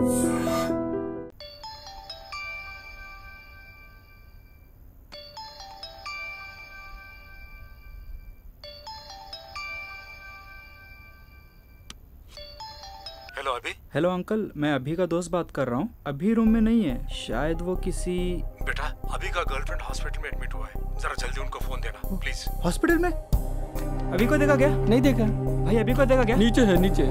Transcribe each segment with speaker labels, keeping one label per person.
Speaker 1: Hello अभी।
Speaker 2: Hello uncle, मैं अभी का दोस्त बात कर रहा हूँ। अभी रूम में नहीं है, शायद वो किसी।
Speaker 1: बेटा अभी का गर्लफ्रेंड हॉस्पिटल में एडमिट हुआ है, जरा जल्दी उनको फोन देना प्लीज।
Speaker 2: हॉस्पिटल में? अभी को देखा क्या?
Speaker 3: नहीं देखा
Speaker 2: भाई, अभी को देखा क्या?
Speaker 3: नीचे है नीचे।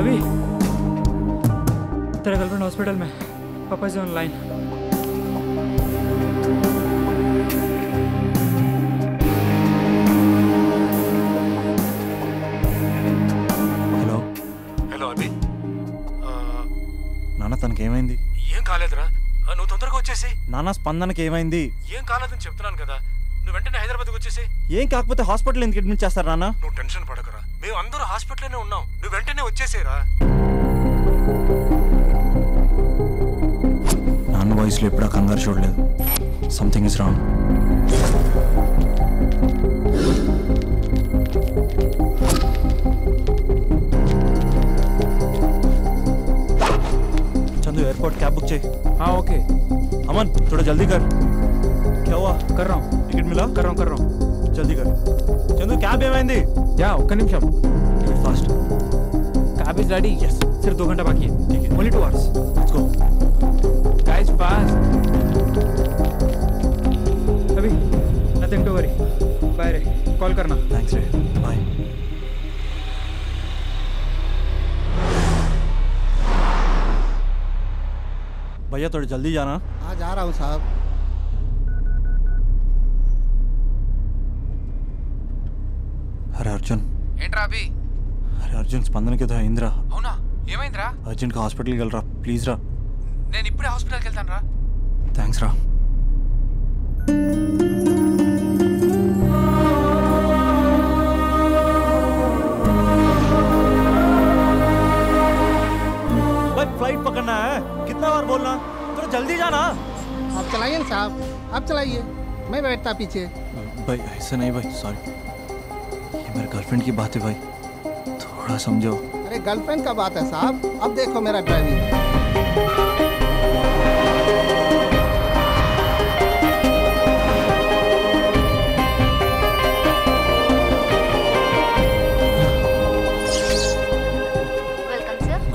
Speaker 2: अभी तेरा गर्लफ्रेंड हॉस्पिटल में, पापा से ऑनलाइन।
Speaker 4: నాన్న తనకేమైంది?
Speaker 1: ఏం కాలేదురా, నువ్వు తొందరగా వచ్చేసి.
Speaker 4: నాన్న స్పందనకి ఏమైంది?
Speaker 1: ఏం కాలేదని చెప్తున్నాను కదా, నువ్వు వెంటనే హైదరాబాద్కి వచ్చేసి.
Speaker 4: ఏం కాకపోతే హాస్పిటల్ ఎందుకు అడ్మిట్ చేస్తారు నాన్న?
Speaker 1: నువ్వు టెన్షన్ పడకరా, మేము అందరూ హాస్పిటల్లోనే ఉన్నాం, నువ్వు వెంటనే వచ్చేసేరా.
Speaker 4: నాన్న వాయిస్లో ఎప్పుడా కంగారు చూడలేదు. Something is wrong. Airport cab book चाहिए।
Speaker 2: हाँ ओके।
Speaker 4: अमन थोड़ा जल्दी कर। क्या हुआ?
Speaker 2: कर रहा हूँ।
Speaker 4: टिकट मिला?
Speaker 2: कर रहा हूँ।
Speaker 4: जल्दी कर। चंदू कैब ఏమైంది?
Speaker 2: या ఒక్క నిమిషం।
Speaker 4: Fast.
Speaker 2: Cab is ready. Yes. सिर्फ 2 घंटा बाकी है।
Speaker 4: ठीक है।
Speaker 2: Only 2 hours।
Speaker 4: Let's go।
Speaker 2: Guys fast। अभी nothing to worry। बाय रे, कॉल करना।
Speaker 4: Thanks रे। बाय। भैया थोड़ी जल्दी जाना।
Speaker 5: हाँ जा रहा हूँ साहब।
Speaker 4: अरे अर्जुन।
Speaker 6: ఏంట్రా అభి?
Speaker 4: अरे अर्जुन స్పందనకి ఏదో అయిందిరా।
Speaker 6: అవునా? ఏమైందిరా?
Speaker 4: అర్జెంట్గా హాస్పిటల్కి వెళ్ళరా ప్లీజ్ రా।
Speaker 6: నేను ఇప్పుడే హాస్పిటల్కి వెళ్తాను రా।
Speaker 4: థ్యాంక్స్ రా। फ्लाइट पकड़ना है, कितना बार बोलना, तो जल्दी जाना।
Speaker 5: आप चलाइए ना साहब, आप चलाइए, मैं बैठता पीछे।
Speaker 4: भाई ऐसा नहीं भाई, सॉरी, ये मेरे गर्लफ्रेंड की बात है भाई, थोड़ा समझो।
Speaker 5: अरे गर्लफ्रेंड का बात है साहब, अब देखो मेरा driving.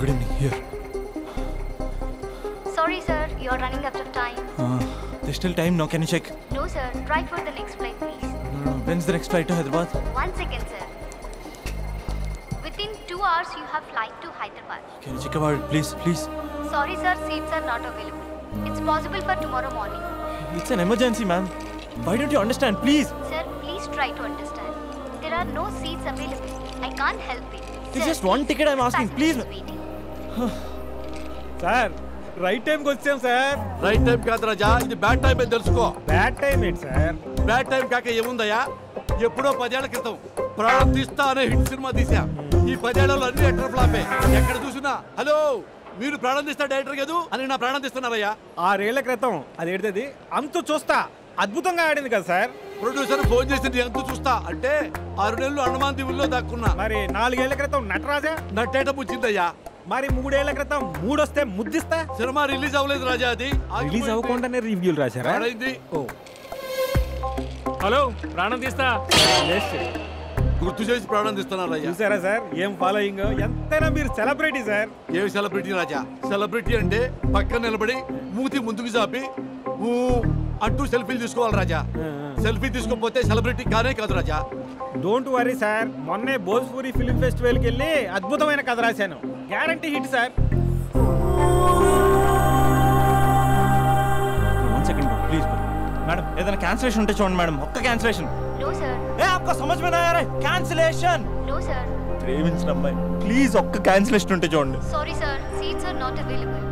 Speaker 4: Good evening. Here.
Speaker 7: Sorry sir, you are running out of time.
Speaker 4: There's still time now, can you check?
Speaker 7: No sir, try for the next flight please.
Speaker 4: When's the next flight to Hyderabad?
Speaker 7: 1 second sir. Within 2 hours you have flight to Hyderabad.
Speaker 4: Can you check about it, please, please?
Speaker 7: Sorry sir, seats are not available. It's possible for tomorrow morning.
Speaker 4: It's an emergency, ma'am. Why don't you understand, please?
Speaker 7: Sir, please try to understand. There are no seats available. I can't help it.
Speaker 4: It's
Speaker 7: Sir,
Speaker 4: just one ticket I'm asking, please.
Speaker 3: Sir right టైంకి వచ్చాం sir.
Speaker 8: Right time కాదు రాజా, ఇది bad time అని తెలుసుకో.
Speaker 3: Bad time ఏంటి sir?
Speaker 8: Bad time కాక ఏముందయ్యా, ఎప్పుడో 10 ఏళ్ల క్రితం ప్రాణం తీస్తా అనే హిట్ సినిమా తీసా. ఈ 10 ఏళ్లలో అన్ని ఎటర్ ఫ్లాపే. ఎక్కడ చూసినా హలో మీరు ప్రాణం తీస్తా డైరెక్టర్ కాదు అని నా ప్రాణం తీస్తున్నారయ్యా.
Speaker 3: 6 ఏళ్ల క్రితం అది ఏంటది అంతు చూస్తా అద్భుతంగా ఆడింది కదా సార్.
Speaker 8: ప్రొడ్యూసర్ ఫోన్ చేసి ఎంత చూస్తా అంటే 6 నెలలు అండమాన్ దీవుల్లో దాక్కున్నా.
Speaker 3: మరి 4 ఏళ్ల క్రితం నటరాజా
Speaker 8: నట్టేట ముచ్చిందయ్యా.
Speaker 3: మరి 3 ఏళ్ల క్రితం 3 వస్తే ముద్దిస్తా.
Speaker 8: సినిమా రిలీజ్ అవ్వలేదు రాజా, అది
Speaker 3: రిలీజ్ అవ్వకుండానే రివ్యూలు రాశారా?
Speaker 8: ఓ
Speaker 3: హలో ప్రాణం తీస్తా
Speaker 8: గుర్తు చేసి ప్రాణం తీస్తున్నారయ్యా.
Speaker 3: చూసారా సార్ ఏం ఫాలోయింగ్? ఎంతైనా మీరు సెలబ్రిటీ సార్.
Speaker 8: ఏమి సెలబ్రిటీ రాజా? సెలబ్రిటీ అంటే పక్కన నిలబడి మూతి ముందుకు చాపి అంటూ సెల్ఫీలు తీసుకోవాలి రాజా. సెల్ఫీ తీసుకోకపోతే సెలబ్రిటీ కానే కాదు రాజా.
Speaker 3: డోంట్ వరీ సార్, మొన్నే భోజ్పూరి ఫిల్మ్ ఫెస్టివల్కి వెళ్ళి అద్భుతమైన కథ రాశాను, guarantee hit sir.
Speaker 4: One second, please. Madam ఏదైనా క్యాన్సిలేషన్ ఉంటే చూడండి మేడం, ఒక్క క్యాన్సిలేషన్.
Speaker 7: No sir.
Speaker 4: ఏ आपको समझ में नहीं आ रहा है? कैंसिलेशन.
Speaker 7: No sir.
Speaker 4: ప్రేమించిన అమ్మాయి ప్లీజ్ ఒక్క క్యాన్సిలేషన్ ఉంటే చూడండి.
Speaker 7: Sorry sir, seats are not available.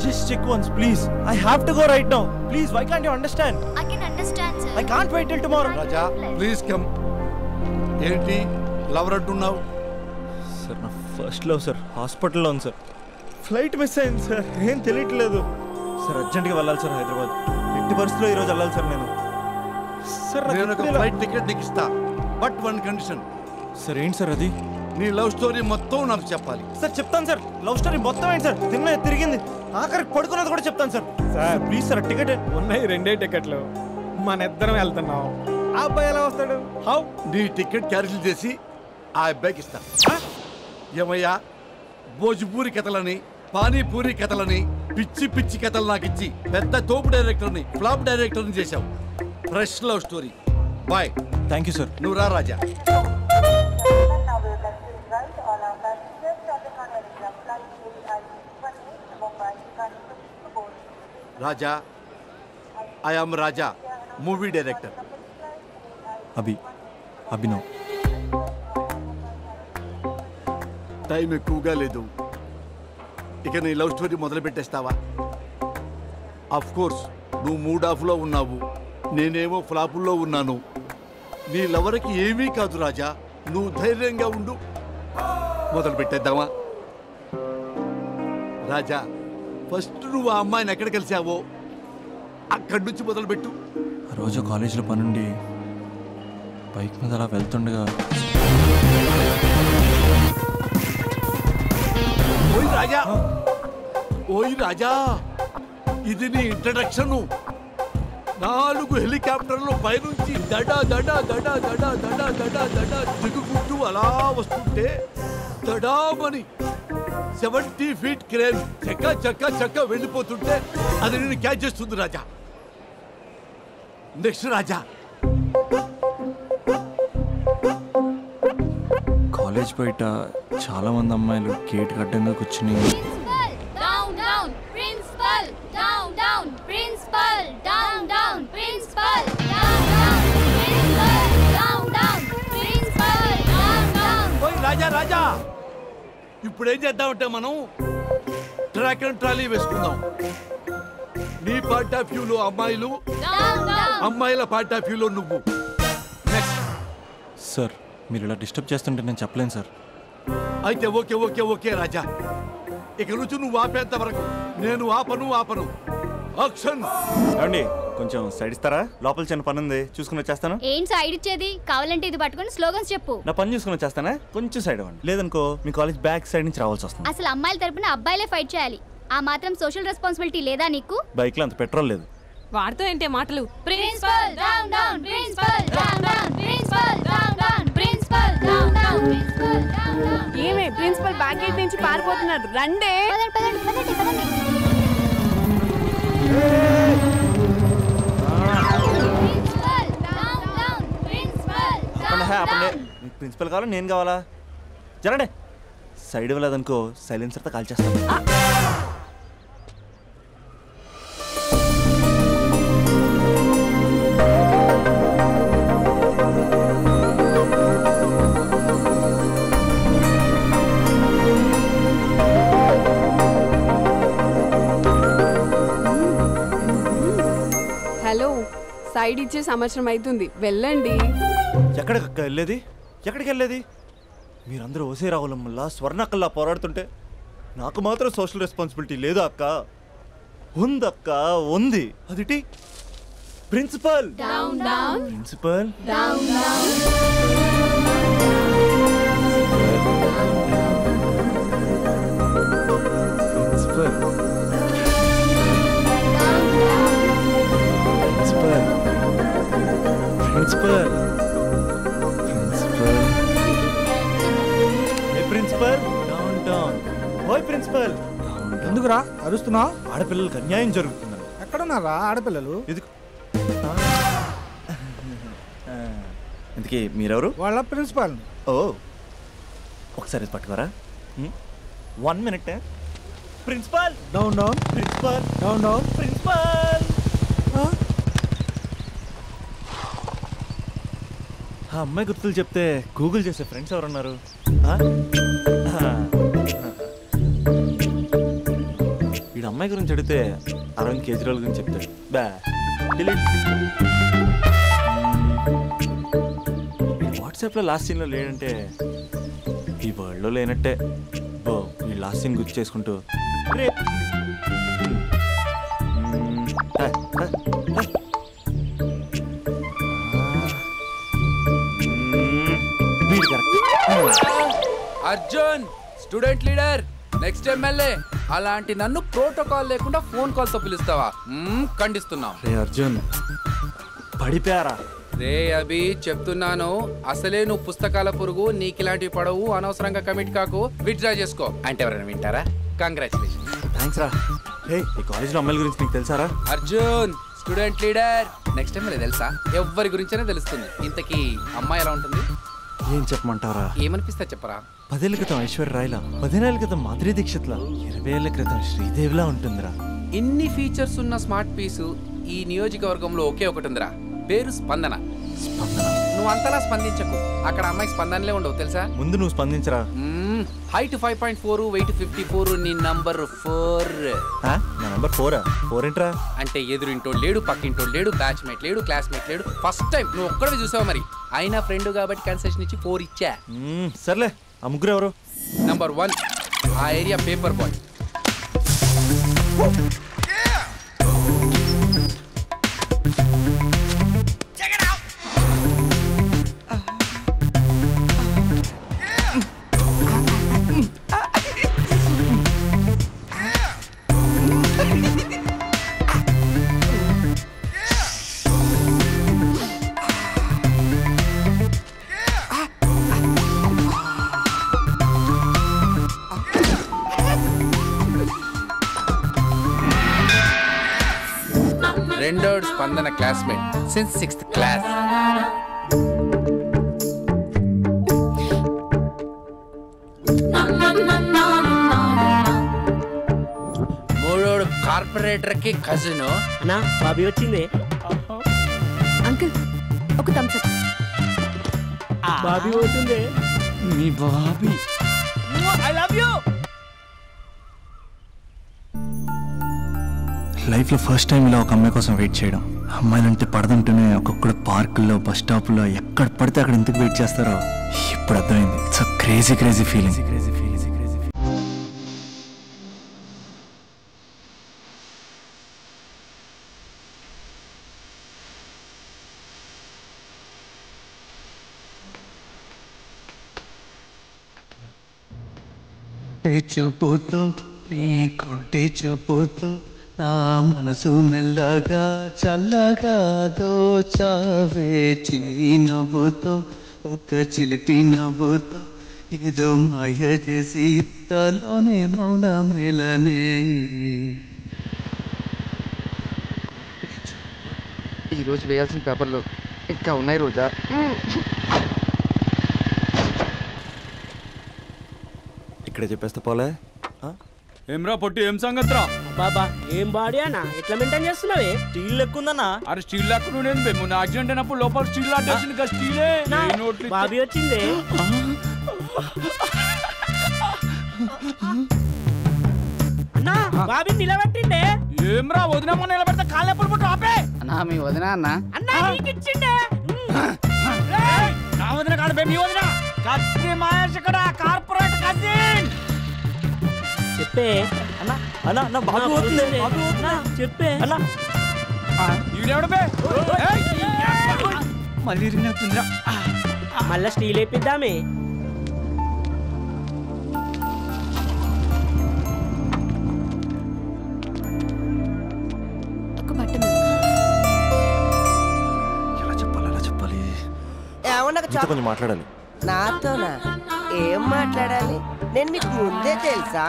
Speaker 4: Just check once please. I have to go right now. Please, why can't you understand?
Speaker 7: I can understand sir.
Speaker 4: I can't wait till tomorrow.
Speaker 8: Raja please come. ఏంటి lover అంటున్నావు?
Speaker 4: Sir నా first love sir హాస్పిటల్లో ఉంది sir. Flight miss అయింది sir, ఏం తెలియట్లేదు sir. అర్జెంట్గా వెళ్ళాలి సార్ హైదరాబాద్. ఎట్టి పరిస్థితుల్లో ఈరోజు వెళ్ళాలి సార్ నేను.
Speaker 8: నేను ఒక ఫ్లైట్ టికెట్ నీకు ఇస్తా, బట్ వన్ కండిషన్.
Speaker 4: సార్ ఏంటి సార్ అది?
Speaker 8: నీ లవ్ స్టోరీ మొత్తం నాకు చెప్పాలి.
Speaker 4: సార్ చెప్తాను సార్, లవ్ స్టోరీ మొత్తం ఏంటి సార్? తిన్న తిరిగింది, ఆఖరికి పడుకున్నది కూడా చెప్తాను sir. Sir please sir, ticket
Speaker 3: ఉన్నాయి 2 టికెట్లు, మన ఇద్దరం వెళ్తున్నాం. ఆ అబ్బాయి ఎలా వస్తాడు? హౌ?
Speaker 8: నీ టికెట్ క్యాన్సిల్ చేసి ఆ అబ్బాయికి ఇస్తా. ఏమయ్యా, భోజ్పూరి కథలని, పానీపూరి కథలని, పిచ్చి పిచ్చి కథలు నాకు ఇచ్చి పెద్ద తోపు డైరెక్టర్ని, ఫ్లాప్ డైరెక్టర్ని చేశావు. Fresh love story. Boy.
Speaker 4: Thank you sir.
Speaker 8: నువ్వు రా Raja. Raja, I am Raja, movie director.
Speaker 4: Abhinav.
Speaker 8: Time ఎక్కువగా లేదు, ఇక నీ లవ్ స్టోరీ మొదలు పెట్టేస్తావా? ఆఫ్ కోర్స్ నువ్వు మూడ్ ఆఫ్లో ఉన్నావు, నేనేమో ఫ్లాపుల్లో ఉన్నాను. నీ లవర్కి ఏమీ కాదు రాజా, నువ్వు ధైర్యంగా ఉండు. మొదలు పెట్టేద్దామా? రాజా, ఫస్ట్ నువ్వు ఆ అమ్మాయిని ఎక్కడ కలిసావో అక్కడి నుంచి మొదలుపెట్టు.
Speaker 4: ఆ రోజు కాలేజీలో పనుండి బైక్ మీద అలా వెళ్తుండగా
Speaker 8: ఓయ్ రాజా, ఓయ్ రాజా, ఇది నీ ఇంట్రడక్షన్. 4 హెలికాప్టర్లు పైనుంచి దడ దడ దడ దడ దడ దడ దడ దిగుకుంటూ అలా వస్తుంటే దడామని 70 ఫీట్ క్రేన్ చక్క చక్క చక్క వెళ్ళిపోతుంటే అది నేను క్యాచ్ చేస్తుంది రాజా. నెక్స్ట్ రాజా.
Speaker 4: కాలేజ్ బయట చాలా మంది అమ్మాయిలు గేట్ అడ్డంగా కూర్చుని
Speaker 8: రాజా రాజా, ఇప్పుడు ఏం చేద్దామంటే మనం ట్రాక్ అండ్ ట్రాలీ వేసుకుందాం. నీ పార్ట్ ఆఫ్ వ్యూలో అమ్మాయిలు, అమ్మాయిల పార్ట్ ఆఫ్ వ్యూలో నువ్వు. నెక్స్ట్.
Speaker 4: సార్ మీరు ఇలా డిస్టర్బ్ చేస్తుంటే నేను చెప్పలేను సార్.
Speaker 8: అయితే ఓకే ఓకే ఓకే రాజా, ఇక నుంచి నువ్వు ఆపేంత వరకు నేను ఆపను. యాక్షన్.
Speaker 9: ఏమండి కొంచెం సైడ్ ఇస్తారా? లోపల చిన్న పని ఉంది, చూసుకుని వచ్చేస్తాను.
Speaker 7: ఏంటి సైడ్ ఇచ్చేది? కావాలంటే ఇది పట్టుకొని స్లోగన్స్ చెప్పు.
Speaker 9: నా పని చూసుకుని వచ్చేస్తానా? కొంచెం సైడ్ అవ్వండి, లేదనుకో మీ కాలేజ్ బ్యాక్ సైడ్ నుంచి రావాల్సి వస్తుంది.
Speaker 7: అసలు అమ్మాయిల తరపున అబ్బాయిలే ఫైట్ చేయాలి. ఆ మాత్రం సోషల్ రెస్పాన్సిబిలిటీ లేదా నీకు?
Speaker 9: బైక్ లో అంత పెట్రోల్ లేదు.
Speaker 10: వాడుతూ ఏంటే మాటలు?
Speaker 7: Principal down down, principal down down, principal down down, principal down down, principal down down.
Speaker 10: ఏమే ప్రిన్సిపల్ బ్యాక్ గేట్ నుంచి పారిపోతున్నారు, రండే.
Speaker 7: పదండి పదండి పదండి పదండి. Principal down down, principal down down.
Speaker 9: మీకు ప్రిన్సిపల్ కావాలా నేను కావాలా? జరండి. సైడ్ ఇవ్వలేదనుకో సైలెన్సర్తో కాల్ చేస్తాను.
Speaker 10: హలో, సైడ్ ఇచ్చే సంవత్సరం అవుతుంది, వెళ్ళండి.
Speaker 9: ఎక్కడికి వెళ్ళేది? ఎక్కడికి వెళ్ళేది? మీరందరూ ఓసే రావులమ్మల్లా స్వర్ణక్కల్లా పోరాడుతుంటే నాకు మాత్రం సోషల్ రెస్పాన్సిబిలిటీ లేదు అక్క. ఉందక్క, ఉంది. అదిటి principal
Speaker 10: down down,
Speaker 9: principal
Speaker 10: down down.
Speaker 9: Principal principal down down. ఓయ్ ప్రిన్సిపల్.
Speaker 3: ఎందుకురా అరుస్తున్నావు?
Speaker 9: ఆడపిల్లలకు అన్యాయం జరుగుతుందని.
Speaker 3: ఎక్కడున్నారా ఆడపిల్లలు?
Speaker 9: ఇందుకే మీరెవరు?
Speaker 3: వాళ్ళ ప్రిన్సిపాల్.
Speaker 9: ఓ ఒకసారి పట్టుకోరా. 1 minute. Principal
Speaker 3: down down,
Speaker 9: principal
Speaker 3: down down,
Speaker 9: principal. ఆ అమ్మాయి గుర్తులు చెప్తే గూగుల్ చేసే ఫ్రెండ్స్ ఎవరున్నారు? వీడు అమ్మాయి గురించి అడిగితే అరవింద్ కేజ్రీవాల్ గురించి చెప్తాడు. బా వాట్సాప్లో లాస్ట్ సీన్లో లేడంటే ఈ వరల్డ్లో లేనట్టే. బో ఈ లాస్ట్ సీన్ గుర్తు చేసుకుంటూ
Speaker 6: Arjun student leader next MLA అలాంటి నన్ను ప్రోటోకాల్ లేకుండా ఫోన్ కాల్ తో పిలుస్తావా? ఖండిస్తున్నాం.
Speaker 9: రే అర్జున్ పడిపోయారా?
Speaker 6: రే అభి చెప్తున్నాను, అసలే నువ్వు పుస్తకాల పురుగు, నీకు ఇలాంటివి పడవు, అనవసరంగా కమిట్ కాకు, విత్డ్రా చేసుకో అంటే ఎవరైనా వింటారా? కంగ్రాచులేషన్.
Speaker 9: థ్యాంక్స్ రా. రే ఈ కాలేజ్లో అమ్మాయిల గురించి నీకు తెలుసారా?
Speaker 6: Arjun student leader next MLA తెలుసా? ఎవరి గురించైనా తెలుస్తుంది. ఇంతకీ అమ్మాయి ఎలా ఉంటుంది?
Speaker 9: ఏం చెప్పమంటారా?
Speaker 6: ఏమనిపిస్తా చెప్పరా?
Speaker 9: 10 ఏళ్ల క్రితం ఐశ్వర్య రాయ్లా, 15 ఏళ్ల క్రితం మాధురి దీక్షిత్లా, 20 ఏళ్ల క్రితం శ్రీదేవిలా ఉంటుందిరా.
Speaker 6: ఇన్ని ఫీచర్స్ ఉన్న స్మార్ట్ పీసు ఈ నియోజకవర్గంలో ఒకే ఒకటి ఉందిరా, పేరు స్పందన. నువ్వు అంతలా స్పందించకు, అక్కడ అమ్మాయి స్పందనలే ఉండవు తెలుసా?
Speaker 9: ముందు నువ్వు స్పందించరా.
Speaker 6: హైట్ 5.4, వెయిట్ 54, నీ నంబర్ 4.
Speaker 9: నా నంబర్ 4? 4 ఏంట్రా?
Speaker 6: అంటే ఎదురింటోడు లేడు, పక్కింటోడు లేడు, బ్యాచ్మేట్ లేడు, క్లాస్మేట్ లేడు. ఫస్ట్ టైం నువ్వు ఒక్కడే చూసావు, మరి అయినా ఫ్రెండ్ కాబట్టి కన్సెషన్ ఇచ్చి 4 ఇచ్చా.
Speaker 9: సర్లే, ఆ ముగ్గురు ఎవరు?
Speaker 6: నంబర్ 1 ఆ ఏరియా పేపర్ బాయ్. రెండోడు Spandana classmate since 6th class. మూడోడు కార్పొరేటర్ కి కజిన్.
Speaker 11: అన్నా బాబీ వచ్చింది.
Speaker 10: అంకుల్ ఒక థమ్స్ అప్.
Speaker 11: బాబీ వచ్చింది.
Speaker 9: మీ బాబీ.
Speaker 11: I love you.
Speaker 9: లైఫ్లో ఫస్ట్ టైం ఇలా ఒక అమ్మాయి కోసం వెయిట్ చేయడం. అమ్మాయిలంటే పడదంటూనే ఒక్కొక్కడు పార్కుల్లో, బస్ స్టాప్లో ఎక్కడ పడితే అక్కడ ఎందుకు వెయిట్ చేస్తారో ఇప్పుడు అర్థమైంది. It's crazy crazy feeling.
Speaker 12: చూపుతూ నీ కొంటి చూపుతూ నా మనసు మెల్లగా చల్లగా దోచావే చిరునవ్వుతో, ఒక చిలిపి నవ్వుతో ఏదో మాయ చేసి తలోనే మౌన మేలనే.
Speaker 13: ఈరోజు వేయాల్సిన పేపర్లు ఇంకా ఉన్నాయి రోజా.
Speaker 9: ఇక్కడే చెప్పేస్తే పోలే.
Speaker 2: ఏమ్రా పొట్టి, ఏం సంగతిరా?
Speaker 11: బాబా ఏం బాడీ అన్నా, ఎట్లా మెయింటైన్ చేస్తున్నావే?
Speaker 2: స్టీల్ లెక్కుందన్నా. అరే స్టీల్ లెక్క నేను మొన్న యాక్సిడెంట్ అయినప్పుడు లోపల స్టీల్ లాటేసింది కదా, స్టీలే.
Speaker 11: బాబీ వచ్చింది. అన్నా బాబీ నిలబెట్టిండే.
Speaker 2: ఏమ్రా వదినమ్మా, నిలబెడితే కాళ్ళు ఎప్పుడు పుట్టు ఆపే.
Speaker 6: అన్నా మీ వదిన అన్న
Speaker 11: అన్నా నీకు ఇచ్చిండే.
Speaker 2: నా వదిన కాదు బే, మీ వదిన. కత్తి మహేష్ ఇక్కడ కార్పొరేట్ కజిన్.
Speaker 11: చెప్పే అన్నా. అన్నా నా బాబీ వచ్చింది. చెప్పే అన్నా.
Speaker 2: ఈడెవడు బే? మళ్ళీ ఇరిగినట్టుందిరా.
Speaker 11: మళ్ళా స్టీల్ వేపిద్దామే.
Speaker 9: ఎలా చెప్పాలి? కొంచెం మాట్లాడాలి.
Speaker 14: నాతోనా? ఏం మాట్లాడాలి? నేను మీకు ముందే తెలుసా?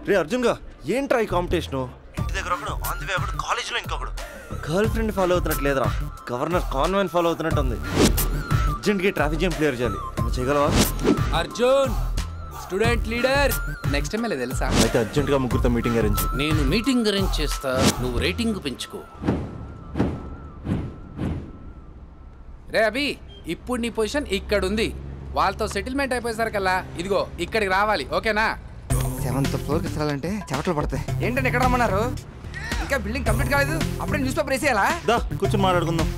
Speaker 9: రే అర్జున్ గా, ఏంట్రా ఈ కాంపిటీషను? ఇంటి దగ్గర ఒకడు, ఆన్ ది వే ఒకడు, కాలేజీలో ఇంకొకడు. గర్ల్ ఫ్రెండ్ ఫాలో అవుతున్నట్టు లేదురా, గవర్నర్ కాన్వెంట్ ఫాలో అవుతున్నట్టు ఉంది. అర్జెంట్గా ట్రాఫిక్ జామ్ క్లియర్ చేయాలి. నువ్వు చేయగలవా?
Speaker 6: Arjun student leader next MLA తెలుసా?
Speaker 9: అయితే అర్జెంట్గా ముగ్గురితో మీటింగ్ అరేంజ్.
Speaker 6: నేను మీటింగ్ అరేంజ్ చేస్తా, నువ్వు రేటింగ్ పెంచుకో. రే అభి, ఇప్పుడు నీ పొజిషన్ ఇక్కడ ఉంది. వాళ్ళతో సెటిల్మెంట్ అయిపోయేసరికల్లా ఇదిగో ఇక్కడికి రావాలి, ఓకేనా?
Speaker 13: 7th ఫ్లోర్కి ఎత్తాలంటే చెమటలు పడతాయి. ఏంటంటే ఎక్కడ రమ్మన్నారు? ఇంకా బిల్డింగ్ కంప్లీట్ కాలేదు, అప్పుడే న్యూస్ పేపర్ వేసేయాలా?
Speaker 9: దా కూర్చొని మాట్లాడుకుందాం.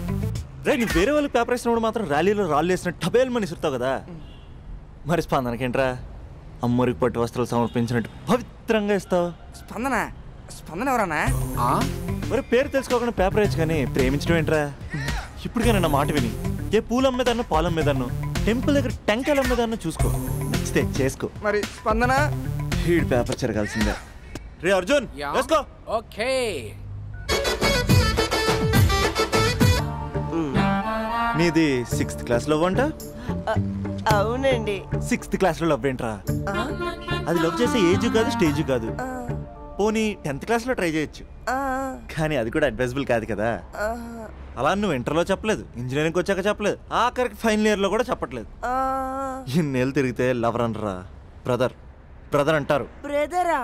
Speaker 4: రే నువ్వు వేరే వాళ్ళకి పేపర్ వేసినప్పుడు మాత్రం ర్యాలీలో రాళ్ళు వేసిన టబేల్మని ఇస్తావు కదా, మరి స్పందనకేంట్రా అమ్మరికి పట్టు వస్త్రాలు సమర్పించినట్టు పవిత్రంగా ఇస్తావు?
Speaker 13: స్పందన ఎవరన్నా?
Speaker 4: మరి పేరు తెలుసుకోకుండా పేపర్ వేయచ్చు కానీ ప్రేమించడం ఏంట్రా? ఇప్పటికైనా నా మాట విని ఏ పూలు అమ్మేదాన్నో పాలు అమ్మేదాన్నో టెంపుల్ దగ్గర టెంకాయలు అమ్మేదాన్నో చూసుకో, నచ్చితే చేసుకో.
Speaker 13: మరి స్పందన
Speaker 4: హీడ్ పేపర్ చెరగాల్సిందే. రే అర్జున్ వేసుకో.
Speaker 6: ఓకే.
Speaker 4: నీది 6th క్లాస్ లవ్ అంట?
Speaker 14: అవునండి.
Speaker 4: 6th క్లాస్ లో లవ్ ఏంట్రా? అది లవ్ చేసే ఏజ్ కాదు స్టేజ్ కాదు. పోనీ 10th క్లాస్ లో ట్రై చేయొచ్చు, కానీ అది కూడా అడ్వైజబుల్ కాదు కదా. అలా నువ్వు ఇంటర్లో చెప్పలేదు, ఇంజనీరింగ్ వచ్చాక చెప్పలేదు, ఆఖరికి ఫైనల్ ఇయర్ లో కూడా చెప్పట్లేదు. ఇన్నేళ్ళు తిరిగితే లవర్ అనరా, బ్రదర్ బ్రదర్ అంటారు.
Speaker 14: బ్రదరా?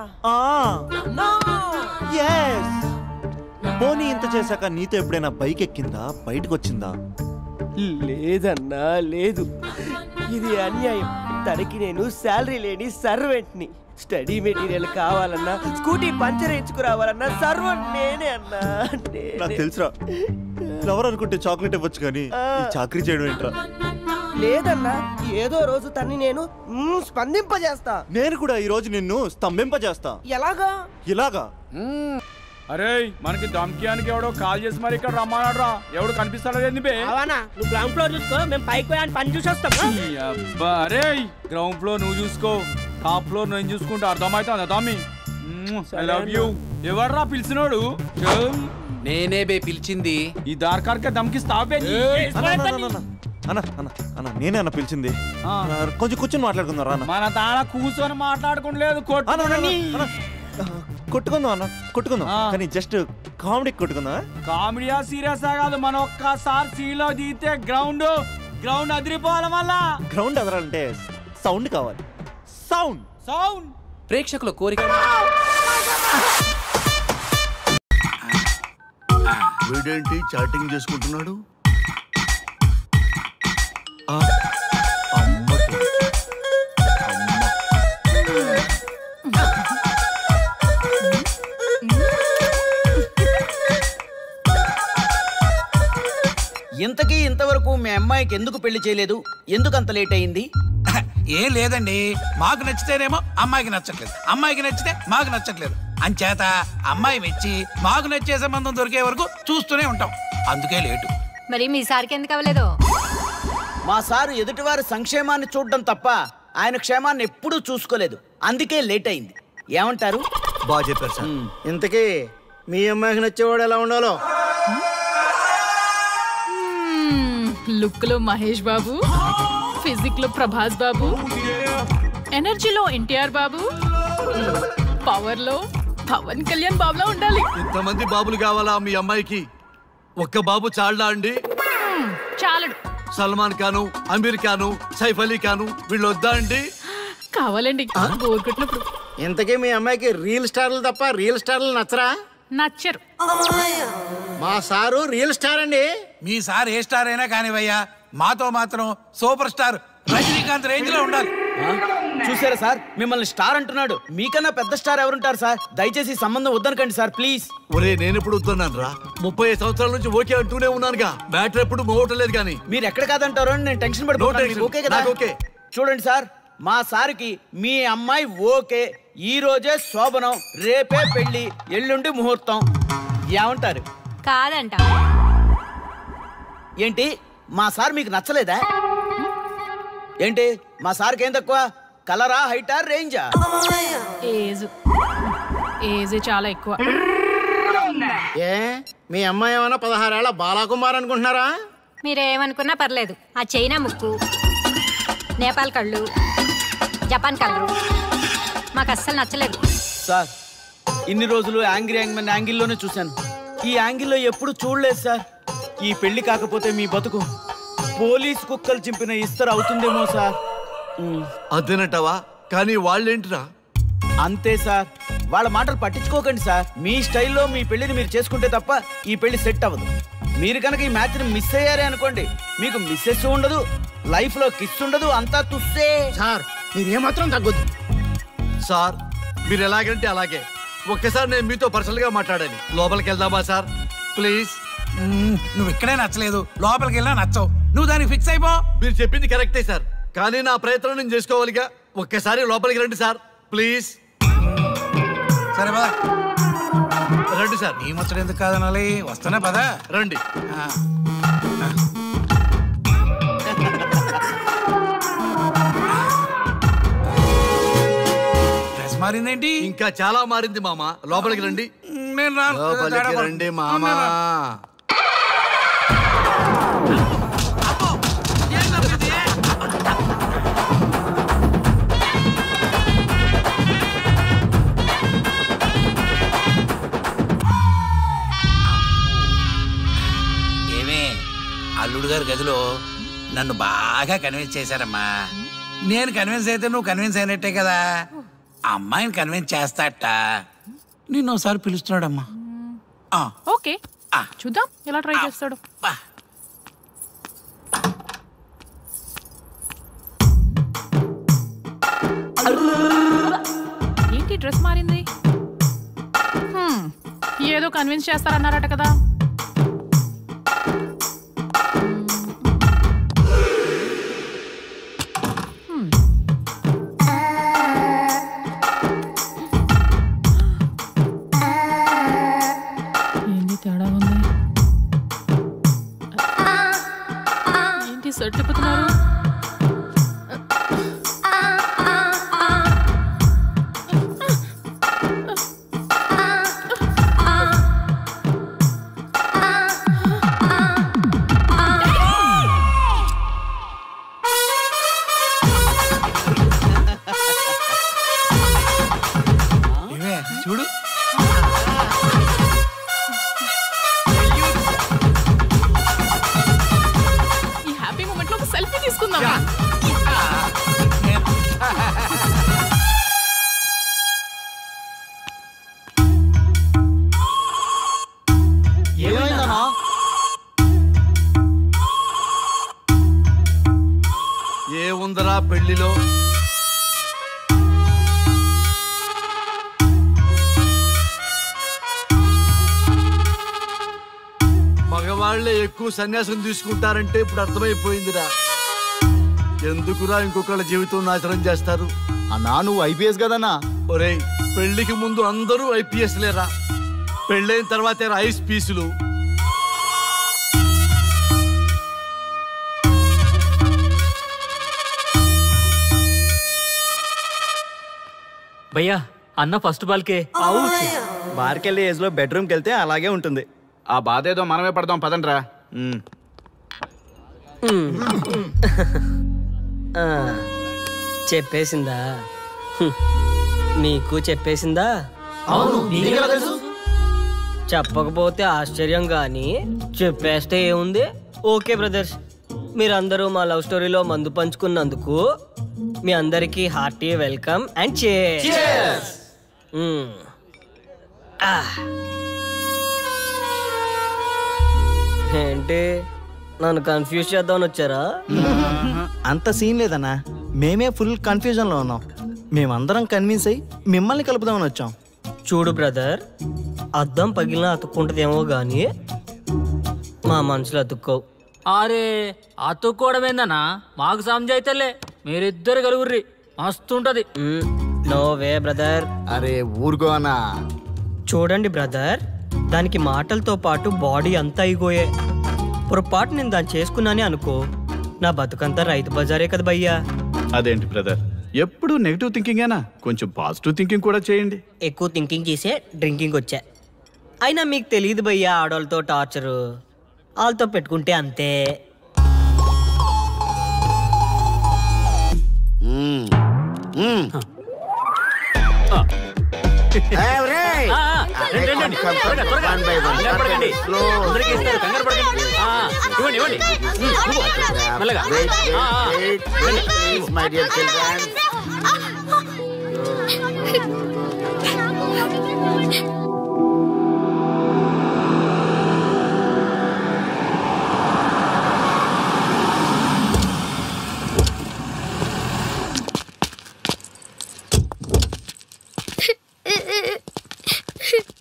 Speaker 4: పోనీ ఇంత చేశాక నీతో ఎప్పుడైనా బైక్ ఎక్కిందా, బయటకు వచ్చిందా?
Speaker 14: లేదన్నా లేదు, ఇది అన్యాయం. తనకి నేను శాలరీ లేని సర్వెంట్ని. స్టడీ మెటీరియల్ కావాలన్నా, స్కూటీ పంచర్ వేయించుకురావాలన్నా సర్వెంట్ నేనే అన్నా.
Speaker 4: నాకు తెలుసురా, లవర్ అనుకుంటే చాక్లెట్ ఇవ్వచ్చు కానీ ఈ చాకరీ చేయడం ఏంట్రా?
Speaker 14: లేదన్నా, ఏదో రోజు తన్ని నేను స్పందింపజేస్తా.
Speaker 4: నేను కూడా ఈ రోజు నిన్ను స్తంభింపజేస్తా.
Speaker 14: ఎలాగా?
Speaker 4: ఇలాగా?
Speaker 2: అరే మనకి దమ్కియానికి ఎవడో కాల్ చేసి మరి ఇక్కడ రమ్మన్నాడ్రా. ఎవడు కనిపిస్తాడో ఏంది?
Speaker 11: నువ్వు గ్రౌండ్ ఫ్లోర్ చూసుకో, మేము పైకి పోయి పని చూసి వస్తాం.
Speaker 2: అబ్బా అరే గ్రౌండ్ ఫ్లోర్ నువ్వు చూసుకో, టాప్ ఫ్లోర్ నేను చూసుకుంటే అర్థమవుతుందా తమ్మి? I love you. ఎవర్రా పిలిచినోడు?
Speaker 6: నేనే బే పిలిచింది.
Speaker 2: ఈ దార్కార్కే దమ్కిస్తావే?
Speaker 4: అన్న నేనే అన్న పిలిచింది. కొంచెం కూర్చొని మాట్లాడుకుందాం రా.
Speaker 2: మన తాళ కూర్చొని మాట్లాడుకోలేదు,
Speaker 4: కొట్టుకుందాం అన్న, కొట్టుకుందాం కానీ జస్ట్ కామెడీ కొట్టుకుందాం.
Speaker 2: కామెడీయా సీరియస్ కాదు, మనం ఒక్కసారి సీలో దిగితే గ్రౌండ్ అదిరిపోవాలి. మళ్ళా
Speaker 4: గ్రౌండ్ అదరాలంటే సౌండ్ కావాలి. సౌండ్
Speaker 2: సౌండ్
Speaker 6: ప్రేక్షకుల కోరిక.
Speaker 8: వీడేంటి చాటింగ్ చేసుకుంటున్నాడు?
Speaker 15: ఇంతకీ ఇంతవరకు మీ అమ్మాయికి ఎందుకు పెళ్లి చేయలేదు? ఎందుకు అంత లేట్ అయింది?
Speaker 16: ఏం లేదండి, మాకు నచ్చితేనేమో అమ్మాయికి నచ్చట్లేదు, అమ్మాయికి నచ్చితే మాకు నచ్చట్లేదు. అంచేత అమ్మాయి మెచ్చి మాకు నచ్చే సంబంధం దొరికే వరకు చూస్తూనే ఉంటాం, అందుకే లేటు.
Speaker 7: మరి మీ సార్కి ఎందుకు అవ్వలేదు?
Speaker 15: మా సారు ఎదుటివారి సంక్షేమాన్ని చూడడం తప్ప ఆయన క్షేమాన్ని ఎప్పుడూ చూసుకోలేదు, అందుకే లేట్ అయింది. ఏమంటారు?
Speaker 8: బాగా చెప్పారు సార్.
Speaker 15: ఇంతకీ మీ అమ్మాయికి నచ్చేవాడు ఎలా ఉండాలో?
Speaker 17: లుక్ లో మహేష్ బాబు, ఫిజిక్ లో ప్రభాస్ బాబు, ఎనర్జీలో ఎన్టీఆర్ బాబు, పవర్ లో పవన్ కళ్యాణ్ బాబులా ఉండాలి.
Speaker 8: ఇంతమంది బాబులు కావాలా మీ అమ్మాయికి? ఒక్క బాబు చాళ్ళా అండి?
Speaker 17: చాలడు.
Speaker 8: సల్మాన్ ఖాను, అమీర్ ఖాను, సైఫ్ అలీ ఖాను వీళ్ళు వద్దా అండి?
Speaker 17: కావాలండి బోర్ కొట్టినప్పుడు.
Speaker 15: ఇంతకీ మీ అమ్మాయికి రియల్ స్టార్లు తప్ప రియల్ స్టార్లు నచ్చరా?
Speaker 17: నచ్చరు.
Speaker 15: మా సారు రియల్ స్టార్ అండి.
Speaker 16: మీ సార్ ఏ స్టార్ అయినా కానివయ్యా, మాతో మాత్రం సూపర్ స్టార్ రజనీకాంత్ రేంజ్ లో ఉండాలి.
Speaker 15: చూసారా సార్, మిమ్మల్ని స్టార్ అంటున్నాడు. మీకన్నా పెద్ద స్టార్ ఎవరుంటారు సార్? దయచేసి సంబంధం వద్దనకండి సార్ ప్లీజ్.
Speaker 8: ఒరే నేను ఎప్పుడు వస్తున్నాను రా, 35 సంవత్సరాల నుంచి ఓకే అంటూనే ఉన్నానుగా, బ్యాటర్ ఎప్పుడు మోవటలేదు కానీ.
Speaker 15: మీరు ఎక్కడ కాదంటారో నేను టెన్షన్ పడిపోతాను. ఓకే కదా?
Speaker 8: ఓకే.
Speaker 15: చూడండి సార్, మా సార్కి మీ అమ్మాయి ఓకే. ఈ రోజే శోభనం, రేపే పెళ్లి, ఎల్లుండి ముహూర్తం. ఏమంటారు?
Speaker 7: కాదంట.
Speaker 15: ఏంటి మా సార్ మీకు నచ్చలేదా? ఏంటి మా సార్కి ఏం తక్కువ? కలరా, హైటా, రేంజా?
Speaker 17: ఏజ్ చాలా ఎక్కువ.
Speaker 15: ఏ మీ అమ్మాయి ఏమైనా 16 ఏళ్ల బాలాకుమార్ అనుకుంటున్నారా?
Speaker 7: మీరేమనుకున్నా పర్లేదు, ఆ చైనా ముక్కు, నేపాల్ కళ్ళు, జపాన్ కలరు మాకు అస్సలు నచ్చలేదు.
Speaker 15: సార్ ఇన్ని రోజులు యాంగ్రీ యాంగ్మెన్ యాంగిల్లోనే చూశాను, ఈ యాంగిల్లో ఎప్పుడు చూడలేదు సార్. ఈ పెళ్లి కాకపోతే మీ బతుకు పోలీస్ కుక్కలు చింపిన ఇస్తరు అవుతుందేమో సార్.
Speaker 8: అదేనటవా? కానీ వాళ్ళేంటిరా?
Speaker 15: అంతే సార్, వాళ్ళ మాటలు పట్టించుకోకండి సార్. మీ స్టైల్లో మీ పెళ్లిని మీరు చేసుకుంటే తప్ప ఈ పెళ్లి సెట్ అవ్వదు. మీరు కనుక ఈ మ్యాచ్ని మిస్ అయ్యారే అనుకోండి, మీకు మిస్సెస్ ఉండదు, లైఫ్ లో కిస్ ఉండదు, అంతా తుస్సే.
Speaker 5: Sir మీరేమాత్రం తగ్గొద్దు
Speaker 8: sir. మీరు ఎలాగంటే అలాగే. ఒక్కసారి నేను మీతో పర్సనల్ గా మాట్లాడాలి. లోపలికి వెళ్దామా సార్? ప్లీజ్.
Speaker 16: నువ్వు ఇక్కడే నచ్చలేదు, లోపలికి వెళ్ళినా నచ్చవు. నువ్వు దానికి ఫిక్స్ అయిపో.
Speaker 8: మీరు చెప్పింది కరెక్టే సార్, కానీ నా ప్రయత్నం నేను చేసుకోవాలిగా. ఒక్కసారి లోపలికి రండి సార్ ప్లీజ్.
Speaker 16: సరే పద.
Speaker 8: రండి సార్.
Speaker 16: నీ ముచ్చట ఎందుకు కాదనాలి, వస్తానే పద.
Speaker 8: రండి.
Speaker 16: డ్రెస్ మారిందేంటి?
Speaker 8: ఇంకా చాలా మారింది మామ. లోపలికి రండి.
Speaker 16: నేను
Speaker 8: లోపలికి రండి మామ.
Speaker 16: అల్లుడు గారి గదిలో నన్ను బాగా కన్విన్స్ చేశారమ్మా. నేను కన్విన్స్ అయితే నువ్వు కన్విన్స్ అయినట్టే కదా. అమ్మాయిని కన్విన్స్ చేస్తాట. నిన్ను ఒకసారి పిలుస్తున్నాడమ్మా.
Speaker 17: ఓకే చూద్దాం ఎలా ట్రై చేస్తాడు. ఏంటి డ్రెస్ మారింది? ఏదో కన్విన్స్ చేస్తారన్నారట కదా. తిప్పుతున్నారు.
Speaker 16: చూడు
Speaker 17: సెల్ఫీ తీసుకుందాం.
Speaker 8: ఏమైందన్నా? ఏముందరా పెళ్లిలో? మగవాళ్లే ఎక్కువ సన్యాసం తీసుకుంటారంటే ఇప్పుడు అర్థమైపోయిందిరా. ఎందుకురా ఇంకొకళ్ళ జీవితం నాశనం చేస్తారు?
Speaker 18: అన్నా నువ్వు ఐపీఎస్ కదన్నా.
Speaker 8: ఒరేయ్ పెళ్లికి ముందు అందరూ ఐపీఎస్ లేరా, పెళ్ళైన తర్వాతే ఐస్ పీసులు.
Speaker 11: భయ్యా అన్న ఫస్ట్ బాల్కే.
Speaker 18: బార్కెళ్ళి ఏజ్ లో బెడ్రూమ్కి వెళ్తే అలాగే ఉంటుంది.
Speaker 15: ఆ బాధ ఏదో మనమే పడదాం పదండ్రా.
Speaker 14: చెప్పేసిందా? నీకు చెప్పేసిందా? చెప్పకపోతే ఆశ్చర్యం గాని చెప్పేస్తే ఏముంది. ఓకే బ్రదర్స్, మీరందరూ మా లవ్ స్టోరీలో మందు పంచుకున్నందుకు మీ అందరికీ హార్టీ వెల్కమ్ అండ్ cheers. ఏంటి నన్ను కన్ఫ్యూజ్ చేద్దామని వచ్చారా?
Speaker 18: అంత సీన్ లేదన్నా, మేమే ఫుల్ కన్ఫ్యూజన్ లో ఉన్నాం. మేమందరం కన్విన్స్ అయ్యి మిమ్మల్ని కలుపుదామని వచ్చాం.
Speaker 14: చూడు బ్రదర్, అద్దం పగిలినా అతుక్కుంటదేమో గాని మా మనసులో అతుక్కోవు.
Speaker 11: అరే అతుక్కోవడమేందన్నా, మాకు సంజాయితలే. మీరిద్దరు కలుగుర్రి మస్తుంటది.
Speaker 14: No way brother.
Speaker 18: అరే ఊరుకో అన్నా.
Speaker 14: చూడండి బ్రదర్, దానికి మాటలతో పాటు బాడీ అంతా అయిపోయే. పొరపాటు నేను దాన్ని చేసుకున్నానే అనుకో, నా బతుకంతా రైతు బజారే కదా భయ్యా.
Speaker 19: అదేంటి బ్రదర్, ఎప్పుడు నెగిటివ్ థింకింగేనా? కొంచెం పాజిటివ్ థింకింగ్ కూడా చేయండి.
Speaker 14: ఎక్కువ థింకింగ్ చేసే డ్రింకింగ్ వచ్చా. అయినా మీకు తెలియదు భయ్యా ఆడవాళ్ళతో టార్చరు. వాళ్ళతో పెట్టుకుంటే అంతే.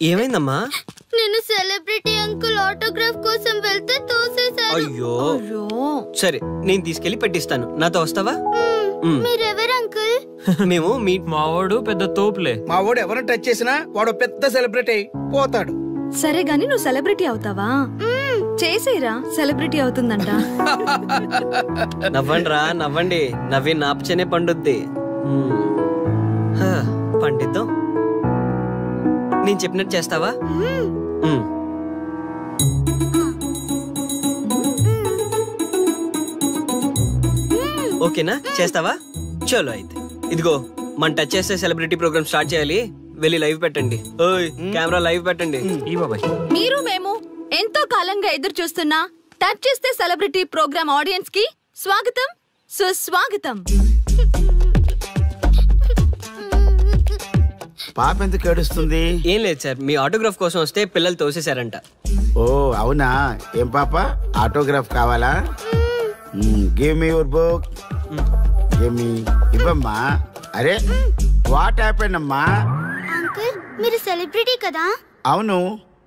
Speaker 14: ఏమైందమ్మా?
Speaker 7: నేను సెలబ్రిటీ అంకుల్ ఆటోగ్రాఫ్ కోసం వెళ్తే తోసేశారు.
Speaker 14: అయ్యో సరే నేను తీసుకెళ్లి పెట్టిస్తాను. నాతో వస్తావా?
Speaker 7: మీరెవరు అంకుల్?
Speaker 14: మేము మీ
Speaker 11: మావాడు పెద్ద తోపులే.
Speaker 15: మావాడు ఎవరిని టచ్ చేసినా వాడు పెద్ద సెలబ్రిటీ పోతాడు.
Speaker 10: సరే గాని నువ్వు సెలబ్రిటీ అవుతావా? చేసేరా, సెలబ్రిటీ అవుతుందంట.
Speaker 14: నవ్వండిరా నవ్వండి, నవ్వి నాపచనే పండుద్ది. పండిద్దాం. నేను చెప్పినట్టు చేస్తావా? ఓకేనా? చేస్తావా? చలో అయితే ఇదిగో మన టచ్ చేస్తే సెలబ్రిటీ ప్రోగ్రామ్ స్టార్ట్ చేయాలి. వెళ్ళి లైవ్ పెట్టండి. ఓయ్ కెమెరా లైవ్ పెట్టండి.
Speaker 10: మీరు మేము ఎంతో కాలంగా ఎదురు చూస్తున్న టచ్ చేస్తే సెలబ్రిటీ ప్రోగ్రామ్ ఆడియన్స్ కి స్వాగతం, సుస్వాగతం.
Speaker 15: పాప ఎందుకు ఏడుస్తుంది?
Speaker 14: ఏం లేదు సార్, మీ ఆటోగ్రాఫ్ కోసం వస్తే పిల్లలు తోసేశారంట.
Speaker 15: ఓ అవునా? ఏం పాప ఆటోగ్రాఫ్ కావాలా? Give me your book. Give me. ఇవ్వమ్మా. అరే వాట్ హ్యాపెండ్ అమ్మా?
Speaker 7: అంకుల్ మీరు సెలబ్రిటీ కదా?
Speaker 15: అవును.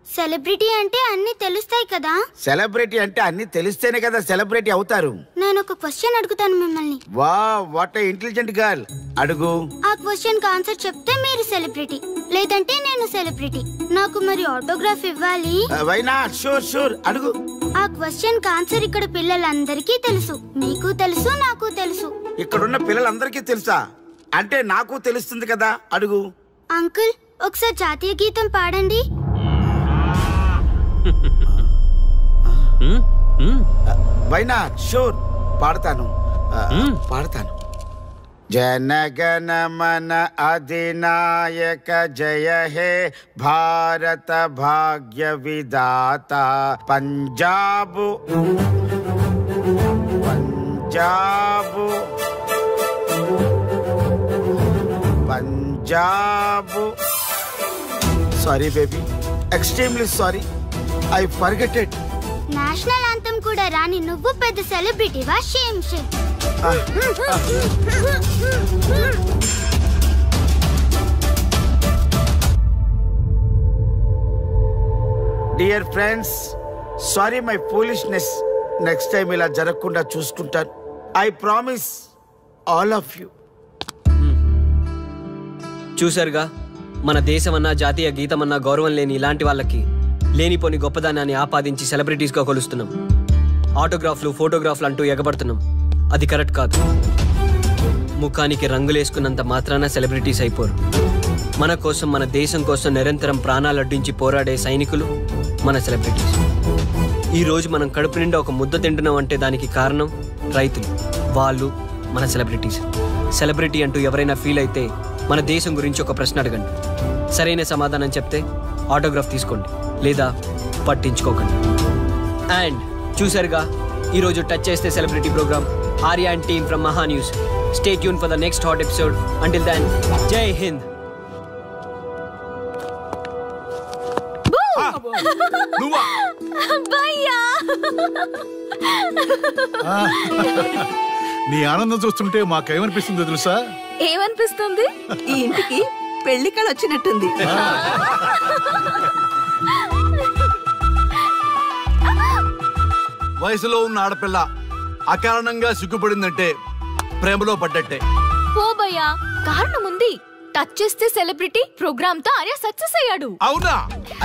Speaker 7: సెలబ్రిటీ అంటే అన్ని తెలుస్తాయి కదా?
Speaker 15: సెలబ్రిటీ అంటే అన్ని తెలిస్తేనే కదా సెలబ్రిటీ అవుతారు.
Speaker 7: నేను ఒక క్వశ్చన్ అడుగుతాను మిమ్మల్ని.
Speaker 15: Wow what a intelligent girl. అడుగు.
Speaker 7: ఆ క్వశ్చన్ కి ఆన్సర్ చెప్తే మీరు సెలబ్రిటీ, లేదంటే నేను సెలబ్రిటీ. నాకు మరి ఆటోగ్రాఫ్ ఇవ్వాలి.
Speaker 15: Why not? షూర్ షూర్ అడుగు.
Speaker 7: ఆ క్వశ్చన్ కి ఆన్సర్ ఇక్కడ పిల్లలందరికీ తెలుసు, మీకు తెలుసు, నాకు తెలుసు.
Speaker 15: ఇక్కడున్న పిల్లలందరికీ తెలుసా? అంటే నాకు తెలుస్తుంది కదా. అడుగు.
Speaker 7: అంకుల్ ఒకసారి జాతీయ గీతం పాడండి.
Speaker 15: Why not? షూర్ పాడతాను. పాడతాను. జనగణ మన అధినాయక జయ హే భారత భాగ్య విధాత Punjab Punjab Punjab. Sorry baby, extremely sorry. I forget it.
Speaker 7: National anthem కూడా రాని నువ్వు పెద్ద సెలబ్రిటీవా? Shame shame. Dear friends, sorry my foolishness. Next time ఇలా జరగకుండా చూసుకుంటాను. I promise all of you.
Speaker 14: చూసారుగా, మన దేశమన్నా జాతీయ గీతమన్నా గౌరవం లేని ఇలాంటి వాళ్ళకి లేనిపోని గొప్పదానాన్ని ఆపాదించి సెలబ్రిటీస్గా కొలుస్తున్నాం. ఆటోగ్రాఫ్లు ఫోటోగ్రాఫ్లు అంటూ ఎగబడుతున్నాం. అది కరెక్ట్ కాదు. ముఖానికి రంగులేసుకున్నంత మాత్రాన సెలబ్రిటీస్ అయిపోరు. మన కోసం, మన దేశం కోసం నిరంతరం ప్రాణాలు అడ్డించి పోరాడే సైనికులు మన సెలబ్రిటీస్. ఈరోజు మనం కడుపు నిండా ఒక ముద్ద తింటున్నాం అంటే దానికి కారణం రైతులు. వాళ్ళు మన సెలబ్రిటీస్. సెలబ్రిటీ అంటూ ఎవరైనా ఫీల్ అయితే మన దేశం గురించి ఒక ప్రశ్న అడగండి. సరైన సమాధానం చెప్తే ఆటోగ్రాఫ్ తీసుకోండి, లేదా పట్టించుకోకండి. అండ్ చూసారుగా, ఈరోజు టచ్ చేస్తే celebrity programme. Arya and team from Maha news. Stay tune for the next hot episode. Until then, జై హింద్.
Speaker 1: నీ ఆనందం చూస్తుంటే మాకేమనిపిస్తుందో తెలుసా?
Speaker 10: ఏమనిపిస్తుంది?
Speaker 20: ఈ ఇంటికి పెళ్లి కళ వచ్చినట్టుంది.
Speaker 8: వయసులో ఉన్న ఆడపిల్ల అకారణంగా సిగ్గుపడిందంటే ప్రేమలో పడ్డట్టే.
Speaker 10: ఓ భయ్యా, కారణం ఉంది. టచ్ చేస్తే సెలబ్రిటీ ప్రోగ్రామ్ తో ఆర్య సక్సెస్ అయ్యాడు.
Speaker 8: అవునా?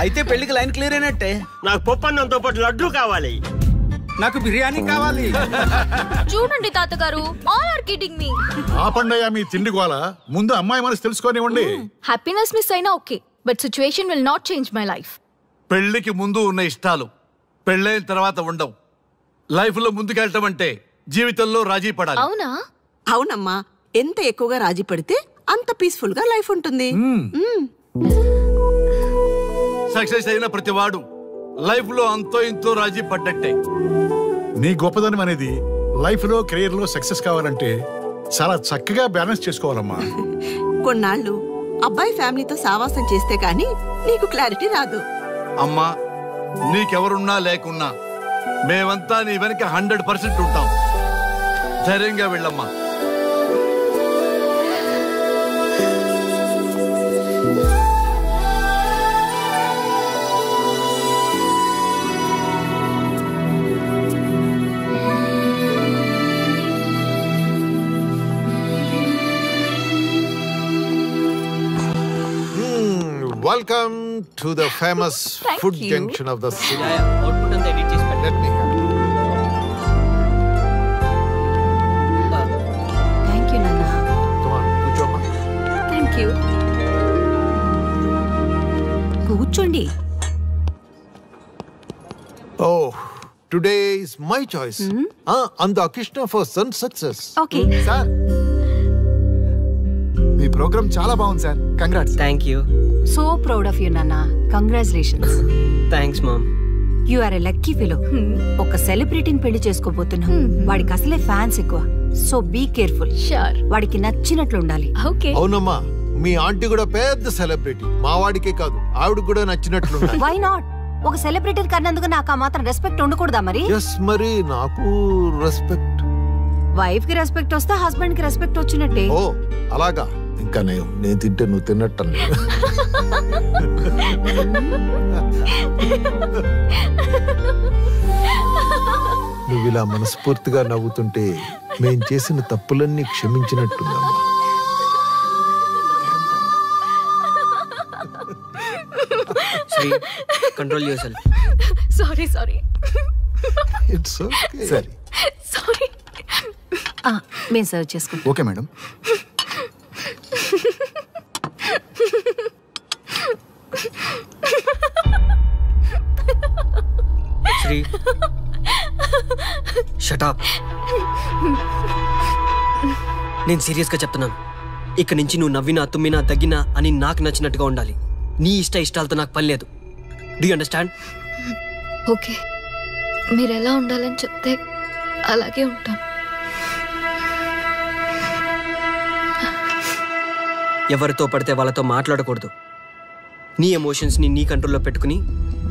Speaker 15: అయితే పెళ్లికి లైన్ క్లియర్ అయినట్టే.
Speaker 14: నాకు పప్పన్నంతో పాటు లడ్డు కావాలి.
Speaker 15: నాకు బిర్యానీ కావాలి.
Speaker 10: చూడండి తాతగారు, ఆల్ ఆర్ కిడింగ్ మీ.
Speaker 1: ఆపండయ్యా మీ తిండి గోల. ముందు అమ్మాయి మనసు తెలుసుకోనివ్వండి.
Speaker 10: హ్యాపీనెస్ మిస్ అయినా okay, but situation will not change my life.
Speaker 8: పెళ్లికి ముందు ఉన్న ఇష్టాలు పెళ్ళైన తర్వాత ఉండవు. లైఫ్ లో ముందుకెళ్ళటం అంటే జీవితంలో రాజీ పడాలి.
Speaker 10: అవునా?
Speaker 20: అవునమ్మా, ఎంత ఎక్కువగా రాజీ పడితే అంత పీస్ఫుల్ గా లైఫ్ ఉంటుంది.
Speaker 8: సక్సెస్ అయిన ప్రతి వాడు లైఫ్ లో అంతో ఇంతో రాజీ పడ్డట్టే.
Speaker 1: నీ గొప్పదనం అనేది లైఫ్ లో కెరీర్ లో సక్సెస్ కావాలంటే చాలా చక్కగా బ్యాలెన్స్ చేసుకోవాలమ్మా.
Speaker 20: కొన్నాళ్ళు అబ్బాయి ఫ్యామిలీతో సావాసం చేస్తే గానీ నీకు క్లారిటీ రాదు.
Speaker 8: అమ్మా, నీకెవరున్నా లేకున్నా మేమంతా నీ వెనక 100% ఉంటాం. ధైర్యంగా వెళ్ళమ్మా.
Speaker 21: Welcome to the famous food junction of the city.
Speaker 14: Output అంతా ఎడిట్ చేసి పెట్టండి.
Speaker 21: Let me help.
Speaker 22: Thank you నాన్న.
Speaker 21: Come on, కూర్చోమ్మా.
Speaker 22: Thank you. కూర్చోండి.
Speaker 21: Oh, today is my choice. On the occasion of our son's success.
Speaker 22: Okay.
Speaker 23: Sir మీ programme చాలా బాగుంది sir. Congrats.
Speaker 14: Thank you.
Speaker 22: So proud of you నాన్న. Congratulations.
Speaker 14: Thanks mom.
Speaker 22: You are a lucky fellow. ఒక సెలబ్రిటీని పెళ్లి చేసుకోబోతున్నా. వాడికి అసలే ఫ్యాన్స్ ఎక్కువ. So be careful. షూర్. వాడికి నచ్చినట్లు ఉండాలి. ఓకే.
Speaker 21: అవునమ్మా, మీ ఆంటీ కూడా పెద్ద సెలబ్రిటీ. మా వాడికే కాదు, ఆవిడ కూడా నచ్చినట్లు.
Speaker 22: Why not? ఒక సెలబ్రిటీ కన్నందుకు నాకు ఆ మాత్రం రెస్పెక్ట్ ఉండకూడదా మరి?
Speaker 21: ఎస్, మరి నాకు రెస్పెక్ట్.
Speaker 22: వైఫ్ కి రెస్పెక్ట్ వస్తే హస్బెండ్ కి రెస్పెక్ట్ వచ్చినట్టే.
Speaker 21: ఓ అలాగా. ఇంకా నేను తింటే నువ్వు తిన్నట్టు. నువ్వు ఇలా మనస్ఫూర్తిగా నవ్వుతుంటే మేం చేసిన తప్పులన్నీ క్షమించినట్టుందమ్మా.
Speaker 14: Sri, control yourself.
Speaker 22: Sorry.
Speaker 21: It's okay.
Speaker 23: సరే.
Speaker 22: సారీ. మేము సర్వ్ చేసుకుంటాం.
Speaker 23: Okay madam.
Speaker 14: Sri, shut up. నేను సీరియస్గా చెప్తున్నాను. ఇక నుంచి నువ్వు నవ్వినా తుమ్మినా తగ్గినా అని నాకు నచ్చినట్టుగా ఉండాలి. నీ ఇష్టాలతో నాకు పని లేదు. Do you understand?
Speaker 10: ఓకే, మీరు ఎలా ఉండాలని చెప్తే అలాగే ఉంటాను.
Speaker 14: ఎవరితో పడితే వాళ్ళతో మాట్లాడకూడదు. నీ ఎమోషన్స్ని నీ కంట్రోల్లో పెట్టుకుని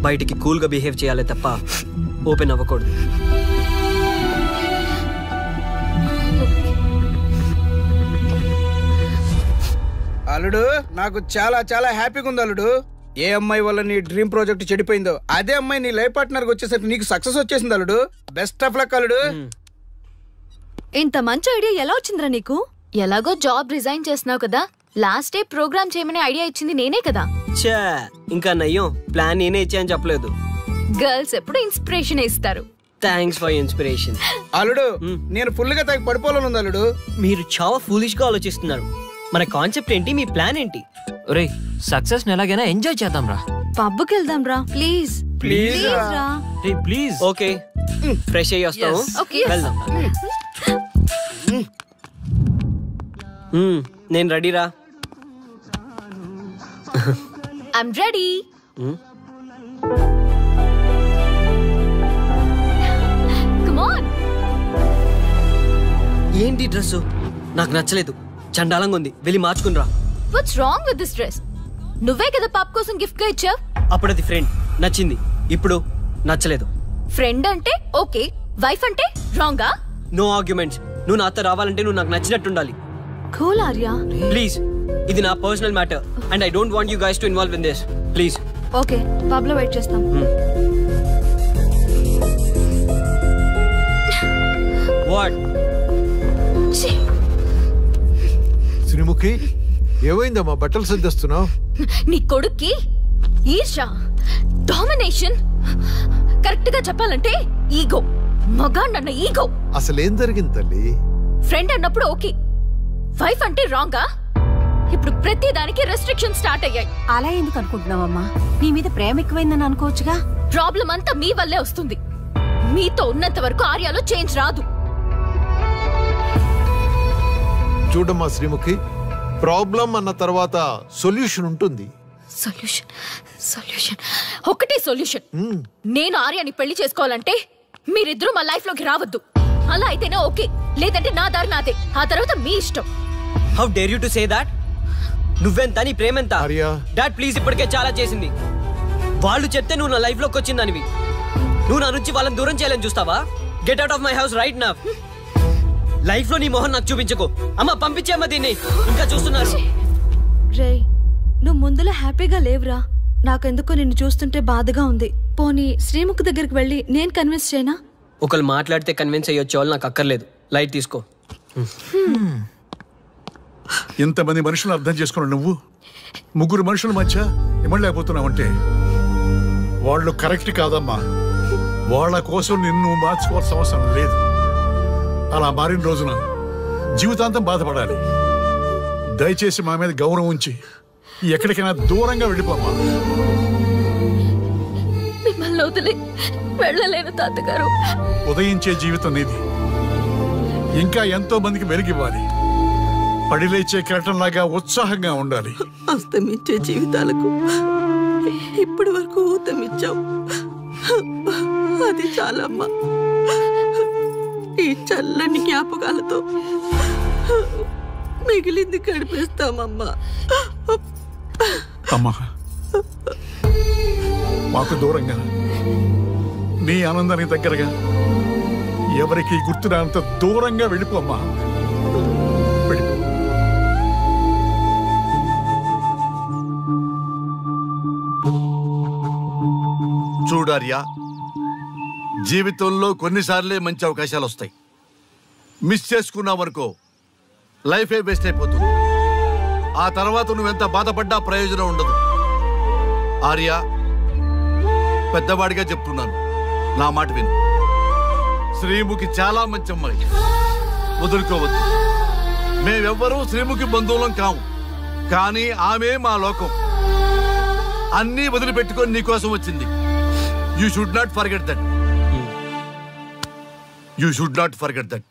Speaker 14: బయటికి కూల్గా బిహేవ్ చేయాలి తప్ప ఓపెన్ అవ్వకూడదు.
Speaker 15: అల్లుడు, నాకు చాలా చాలా హ్యాపీగా ఉంది అల్లుడు. ఏ అమ్మాయి వల్ల నీ డ్రీమ్ ప్రాజెక్ట్ చెడిపోయిందో అదే అమ్మాయి నీ లైఫ్ పార్ట్నర్ వచ్చేసరికి నీకు సక్సెస్ వచ్చేసింది అల్లుడు. బెస్ట్ ఆఫ్ లక్ అల్లుడు.
Speaker 10: ఇంత మంచి ఐడియా ఎలా వచ్చిందిరా నీకు? ఎలాగో జాబ్ రిజైన్ చేస్తున్నావు కదా, లాస్ట్ డే ప్రోగ్రామ్ చేయమని ఐడియా ఇచ్చింది నేనే కదా.
Speaker 14: చా, ఇంకా నయ్యం, ప్లాన్ నేనే ఇచ్చాయని చెప్పలేదు.
Speaker 10: గర్ల్స్ ఎప్పుడు ఇన్స్పిరేషన్ ఇస్తారు.
Speaker 14: Thanks for inspiration.
Speaker 15: అల్లుడు, నేను ఫుల్ గా తగ్గి పడిపోవాలని ఉంది అల్లుడు.
Speaker 14: మీరు చాలా ఫూలిష్ గా ఆలోచిస్తున్నారు. మన కాన్సెప్ట్ ఏంటి, మీ ప్లాన్ ఏంటి?
Speaker 11: ఒరేయ్, సక్సెస్ ని ఎలాగైనా ఎంజాయ్ చేద్దాం రా.
Speaker 10: పబ్కి వెళ్దాం రా ప్లీజ్.
Speaker 14: ప్లీజ్
Speaker 10: రా.
Speaker 11: ప్లీజ్.
Speaker 14: ఓకే, ఫ్రెష్ అయ్యి వస్తాము. వెళ్దాం. నేను రెడీ రా.
Speaker 10: I'm ready. Come on.
Speaker 14: ఏంటి డ్రెస్? నాకు నచ్చలేదు, చండాలంగా ఉంది. వెళ్ళి మార్చుకుని రా.
Speaker 10: What's wrong with this dress? నువ్వే కదా పాప కోసం గిఫ్ట్ గా ఇచ్చావు.
Speaker 14: అప్పుడు అది ఫ్రెండ్, నచ్చింది. ఇప్పుడు నచ్చలేదు.
Speaker 10: ఫ్రెండ్ అంటే ఓకే, వైఫ్ అంటే రాంగా?
Speaker 14: No arguments. నువ్వు నాతో రావాలంటే నువ్వు నాకు నచ్చినట్టు ఉండాలి.
Speaker 10: కూల్ ఆర్యా.
Speaker 14: ప్లీజ్, ఇది నా personal matter and I don't want you guys to involve in this. Please.
Speaker 10: Okay, pub లో వెయిట్ చేస్తాం.
Speaker 14: వాట్?
Speaker 21: శ్రీముఖి, ఏమైందమ్మా? బట్టలు సర్దిస్తున్నావు?
Speaker 10: నీ కొడుక్కి ఈర్ష, డామినేషన్, కరెక్ట్ గా చెప్పాలంటే ఈగో. మగాండన్న ఈగో.
Speaker 21: అసలేం జరిగింది తల్లి?
Speaker 10: ఫ్రెండ్ అన్నప్పుడు ఓకే, వైఫ్ అంటే రాంగా? ఇప్పుడు ప్రతి దానికి రెస్ట్రిక్షన్ స్టార్ట్ అయ్యాయి.
Speaker 22: అలా ఎందుకు అనుకుంటున్నావమ్మా? నీ మీద ప్రేమ ఎక్కువైందని అనుకోవచ్చుగా.
Speaker 10: ప్రాబ్లం అంతా మీ వల్లే వస్తుంది. మీతో ఉన్నంత వరకు ఆర్యాలో చేంజ్ రాదు.
Speaker 21: చూడమ్మా శ్రీముఖి, ప్రాబ్లం అన్న తర్వాత సొల్యూషన్ ఉంటుంది.
Speaker 10: సొల్యూషన్ ఒకటే సొల్యూషన్. నేను ఆర్యాని పెళ్లి చేసుకోవాలంటే మీరిద్దరూ మా లైఫ్ లోకి రావద్దు. అలా అయితేనే ఓకే, లేదంటే నా దారి నాదే. ఆ తర్వాత మీ ఇష్టం.
Speaker 14: How dare you to say that? నువ్వెంత, నీ ప్రేమెంత? డాడ్ ప్లీజ్, ఇప్పటికే చాలా చేసింది. వాళ్ళు చెప్తే నువ్వు నా లైఫ్ లోకి వచ్చిందానివి. నువ్వు నా నుంచి వాళ్ళని దూరం చేయాలని చూస్తావా? Get out of my house right now. Life లో నీ మొహం నాకు చూపించకు. అమ్మ పంపించేమ్మా దీన్ని, ఇంకా చూస్తున్నారు.
Speaker 10: రే, నువ్వు ముందులో హ్యాపీగా లేవురా. నాకెందుకో నిన్ను చూస్తుంటే బాధగా ఉంది. పోనీ శ్రీముఖ్ దగ్గరికి వెళ్ళి నేను కన్విన్స్ చేయనా?
Speaker 14: ఒకళ్ళు మాట్లాడితే కన్విన్స్ అయ్యొచ్చే వాళ్ళు నాకు అక్కర్లేదు. లైట్ తీసుకో.
Speaker 1: ఇంతమంది మనుషులు అర్థం చేసుకున్న నువ్వు ముగ్గురు మనుషుల మధ్య ఇమ్మలేకపోతున్నావంటే వాళ్ళు కరెక్ట్ కాదమ్మా. వాళ్ళ కోసం నిన్ను మార్చుకోవాల్సిన అవసరం లేదు. అలా మారిన రోజున జీవితాంతం బాధపడాలి. దయచేసి మా మీద గౌరవం ఉంచి ఎక్కడికైనా దూరంగా వెళ్ళిపోమ్మా.
Speaker 10: మిమ్మల్ని వదిలి వెళ్ళలేను తాతగారు.
Speaker 1: ఉదయించే జీవితం నీది. ఇంకా ఎంతో మందికి వెలుగివ్వాలి. పడిలేచే కెరటంలాగా ఉత్సాహంగా ఉండాలి.
Speaker 20: అస్తమించే జీవితాలకు ఇప్పటి వరకు ఊతమిచ్చావు. అది చాలమ్మా. ఈ చల్లని జ్ఞాపకాలతో మిగిలింది గడిపేస్తామమ్మా.
Speaker 1: అమ్మా, మాకు దూరంగా నీ ఆనందానికి దగ్గరగా ఎవరికి గుర్తురానంత దూరంగా వెళ్ళిపోమ్మా.
Speaker 8: చూడార్యా, జీవితంలో కొన్నిసార్లే మంచి అవకాశాలు వస్తాయి. మిస్ చేసుకున్నావనుకో లైఫే వేస్ట్ అయిపోతుంది. ఆ తర్వాత నువ్వెంత బాధపడ్డా ప్రయోజనం ఉండదు. ఆర్య, పెద్దవాడిగా చెప్తున్నాను, నా మాట విను. శ్రీముఖి చాలా మంచి అమ్మాయి, వదులుకోవద్దు. మేమెవ్వరూ శ్రీముఖి బంధువులం కాము, కానీ ఆమె మా లోకం. అన్నీ వదిలిపెట్టుకొని నీకోసం వచ్చింది. You should not forget that. You should not forget that.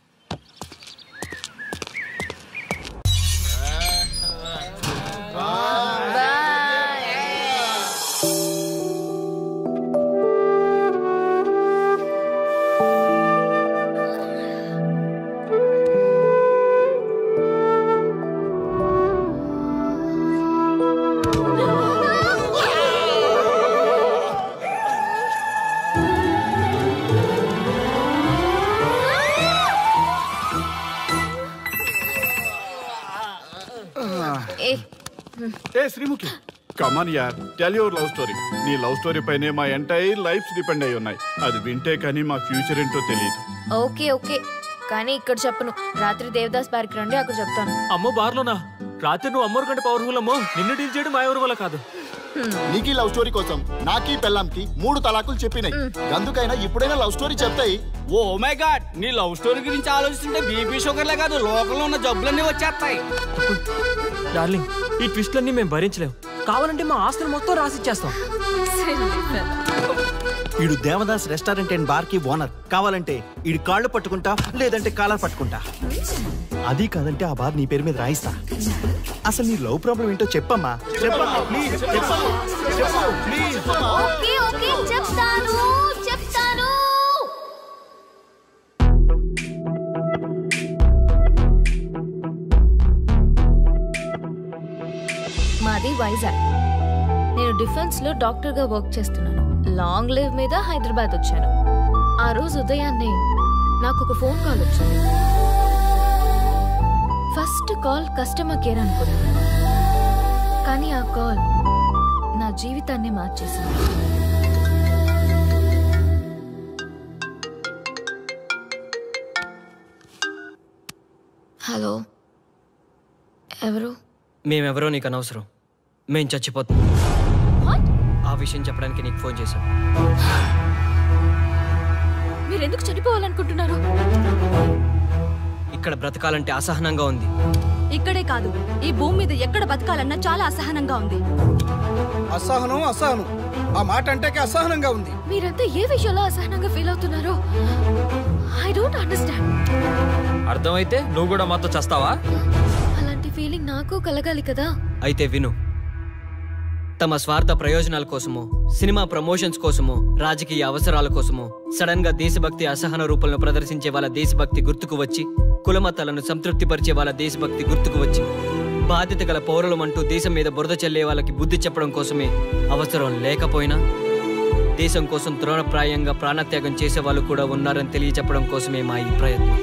Speaker 19: Sreemukhi, come on యార్, టెల్ యువర్ లవ్ స్టోరీ. నీ లవ్ స్టోరీ పైనే మా ఎంటైర్ లైఫ్ డిపెండ్ అయి ఉన్నాయి. అది వింటే కానీ మా ఫ్యూచర్ ఏంటో తెలియదు.
Speaker 10: ఓకే ఓకే, కానీ ఇక్కడ చెప్పను. రాత్రి దేవదాస్ బార్కి రండి, అక్కడ చెప్తాను.
Speaker 11: అమ్మో, బార్లోనా? రాత్రి నువ్వు అమ్మోరు కంటే పవర్ఫుల్ అమ్మో. నిన్ను డీల్ చేయడం మా ఎవరి వల్ల కాదు.
Speaker 23: నీకీ లవ్ స్టోరీ కోసం నాకీ పెళ్ళాంకి 3 తలాకులు చెప్పినాయి. అందుకైనా ఇప్పుడైనా లవ్ స్టోరీ చెప్తాయి.
Speaker 15: ఓ మై గాడ్, నీ లవ్ స్టోరీ గురించి ఆలోచిస్తుంటే బీపీ షుగర్లే కాదు లోకంలో ఉన్న జబ్బులన్నీ వచ్చేస్తాయి.
Speaker 11: డార్లింగ్, ఈ ట్విస్ట్లన్నీ మేము భరించలేము. కావాలంటే మా ఆస్తులు మొత్తం రాసిచ్చేస్తాం.
Speaker 18: ఈడు దేవదాస్ రెస్టారెంట్ అండ్ బార్ కి ఓనర్. కావాలంటే ఈడు కాళ్ళు పట్టుకుంటా, లేదంటే కాలర్ పట్టుకుంటా. అది కాదంటే ఆ బార్ నీ పేరు మీద రాయిస్తా. అసలు నీ లవ్ ప్రాబ్లం ఏంటో చెప్పమ్మా. చెప్పమ్మా ప్లీజ్, ప్లీజ్.
Speaker 10: ఓకే ఓకే, చెప్తాను చెప్తాను. మాది వైజాగ్. నేను డిఫెన్స్ లో డాక్టర్ గా వర్క్ చేస్తున్నాను. లాంగ్ లివ్ మీద హైదరాబాద్ వచ్చాను. ఆ రోజు ఉదయాన్నే నాకు ఒక ఫోన్ కాల్ వచ్చింది. ఫస్ట్ కాల్ కస్టమర్ కేర్ అనుకున్నాను, కానీ ఆ కాల్ నా జీవితాన్ని మార్చేసింది. హలో, ఎవరు?
Speaker 11: మేమెవరో నీకు అనవసరం. మేం చచ్చిపోతాం. ఆ విషయం చెప్పడానికి నీకు ఫోన్ చేశాం.
Speaker 10: మీరెందుకు చనిపోవాలనుకుంటున్నారు?
Speaker 11: ఇక్కడ బ్రతకాలంటే అసహనంగా ఉంది.
Speaker 22: ఇక్కడే కాదు, ఈ భూమి మీద ఎక్కడ బతకాలన్నా చాలా అసహనంగా ఉంది.
Speaker 5: అసహనం అసహనం, ఆ మాట అంటే అసహనంగా ఉంది.
Speaker 10: మీరంతా ఏ విషయంలో అసహనంగా ఫీల్ అవుతున్నారో ఐ డోంట్ అండర్స్టాండ్.
Speaker 11: అర్థమైతే నువ్వు కూడా మాతో చస్తావా?
Speaker 10: అలాంటి ఫీలింగ్ నాకు కలగాలి కదా.
Speaker 11: అయితే విను. తమ స్వార్థ ప్రయోజనాల కోసమో, సినిమా ప్రమోషన్స్ కోసమో, రాజకీయ అవసరాల కోసమో సడన్ గా దేశభక్తి అసహన రూపంలో ప్రదర్శించే వాళ్ళ దేశభక్తి గుర్తుకు వచ్చి, కులమతాలను సంతృప్తిపరిచే వాళ్ళ దేశభక్తి గుర్తుకు వచ్చి, బాధ్యత గల పౌరులమంటూ దేశం మీద బురద చల్లే వాళ్ళకి బుద్ధి చెప్పడం కోసమే, అవసరం లేకపోయినా దేశం కోసం ద్రోణప్రాయంగా ప్రాణత్యాగం చేసే వాళ్ళు కూడా ఉన్నారని తెలియచెప్పడం కోసమే మా ఈ ప్రయత్నం.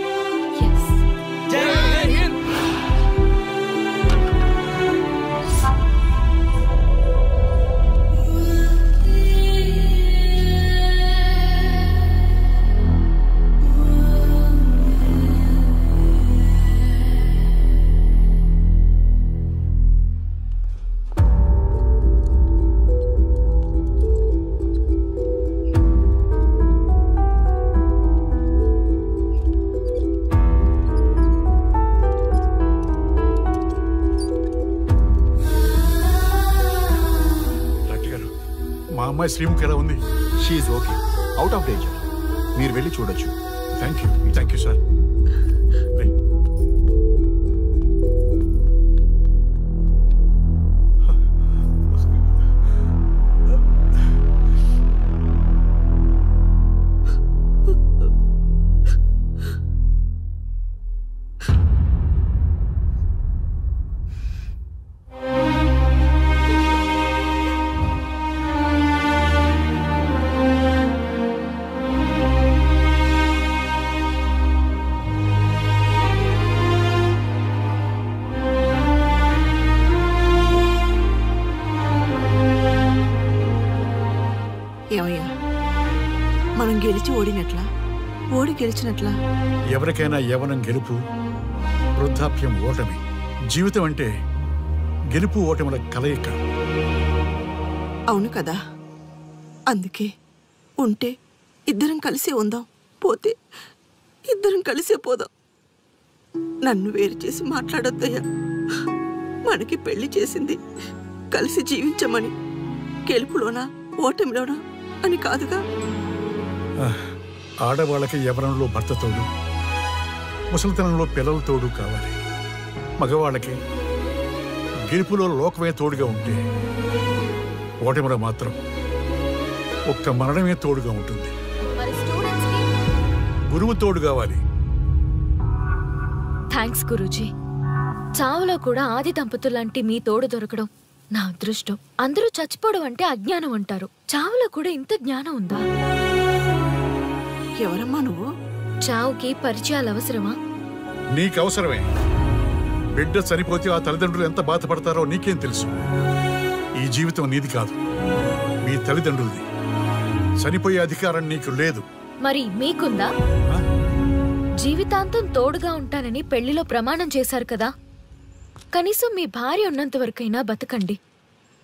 Speaker 1: అమ్మాయి శ్రీముఖి ఎలా ఉంది?
Speaker 21: She okay, out of danger. మీరు వెళ్ళి చూడొచ్చు.
Speaker 1: Thank you sir.
Speaker 20: ఏమయ్యా, మనం గెలిచి ఓడినట్లా, ఓడి గెలిచినట్లా?
Speaker 1: ఎవరికైనా యవ్వనం గెలుపు, వృద్ధాప్యం ఓటమి. జీవితం అంటే గెలుపు ఓటముల కలయిక.
Speaker 20: అవును కదా, అందుకే ఉంటే ఇద్దరం కలిసే ఉందాం, పోతే ఇద్దరం కలిసే పోదాం. నన్ను వేరు చేసి మాట్లాడొద్దయ్యా. మనకి పెళ్లి చేసింది కలిసి జీవించమని, గెలుపులోనా ఓటమిలోనా అని కాదుగా.
Speaker 1: ఆడవాళ్ళకి యవ్వనంలో భర్త తోడు, ముసలితనంలో పిల్లల తోడు కావాలి. మగవాళ్ళకి గెలుపులో లోకమే తోడుగా ఉంటే, ఓటమిలో మాత్రం ఒక్క మరణమే తోడుగా ఉంటుంది. గురువు తోడు కావాలి.
Speaker 10: థ్యాంక్స్ గురూజీ. చావులో కూడా ఆది దంపతులాంటి మీ తోడు దొరకడం నా అదృష్టం. అందరూ చచ్చిపోవడం అంటే అజ్ఞానం అంటారు, చావులో కూడా ఇంత జ్ఞానం ఉందా?
Speaker 20: ఎవరమ్మా నువ్వు?
Speaker 10: చావుకి పరిచయాలు అవసరమా?
Speaker 1: నీకు అవసరమే. బిడ్డ చనిపోతే ఆ తల్లిదండ్రులు ఎంత బాధపడతారో నీకేం తెలుసు? ఈ జీవితం నీది కాదు, మీ తల్లిదండ్రులది. చనిపోయే అధికారం నీకు లేదు.
Speaker 10: మరి మీకుందా? జీవితాంతం తోడుగా ఉంటానని పెళ్లిలో ప్రమాణం చేశారు కదా, కనీసం మీ భార్య ఉన్నంత వరకైనా బతకండి,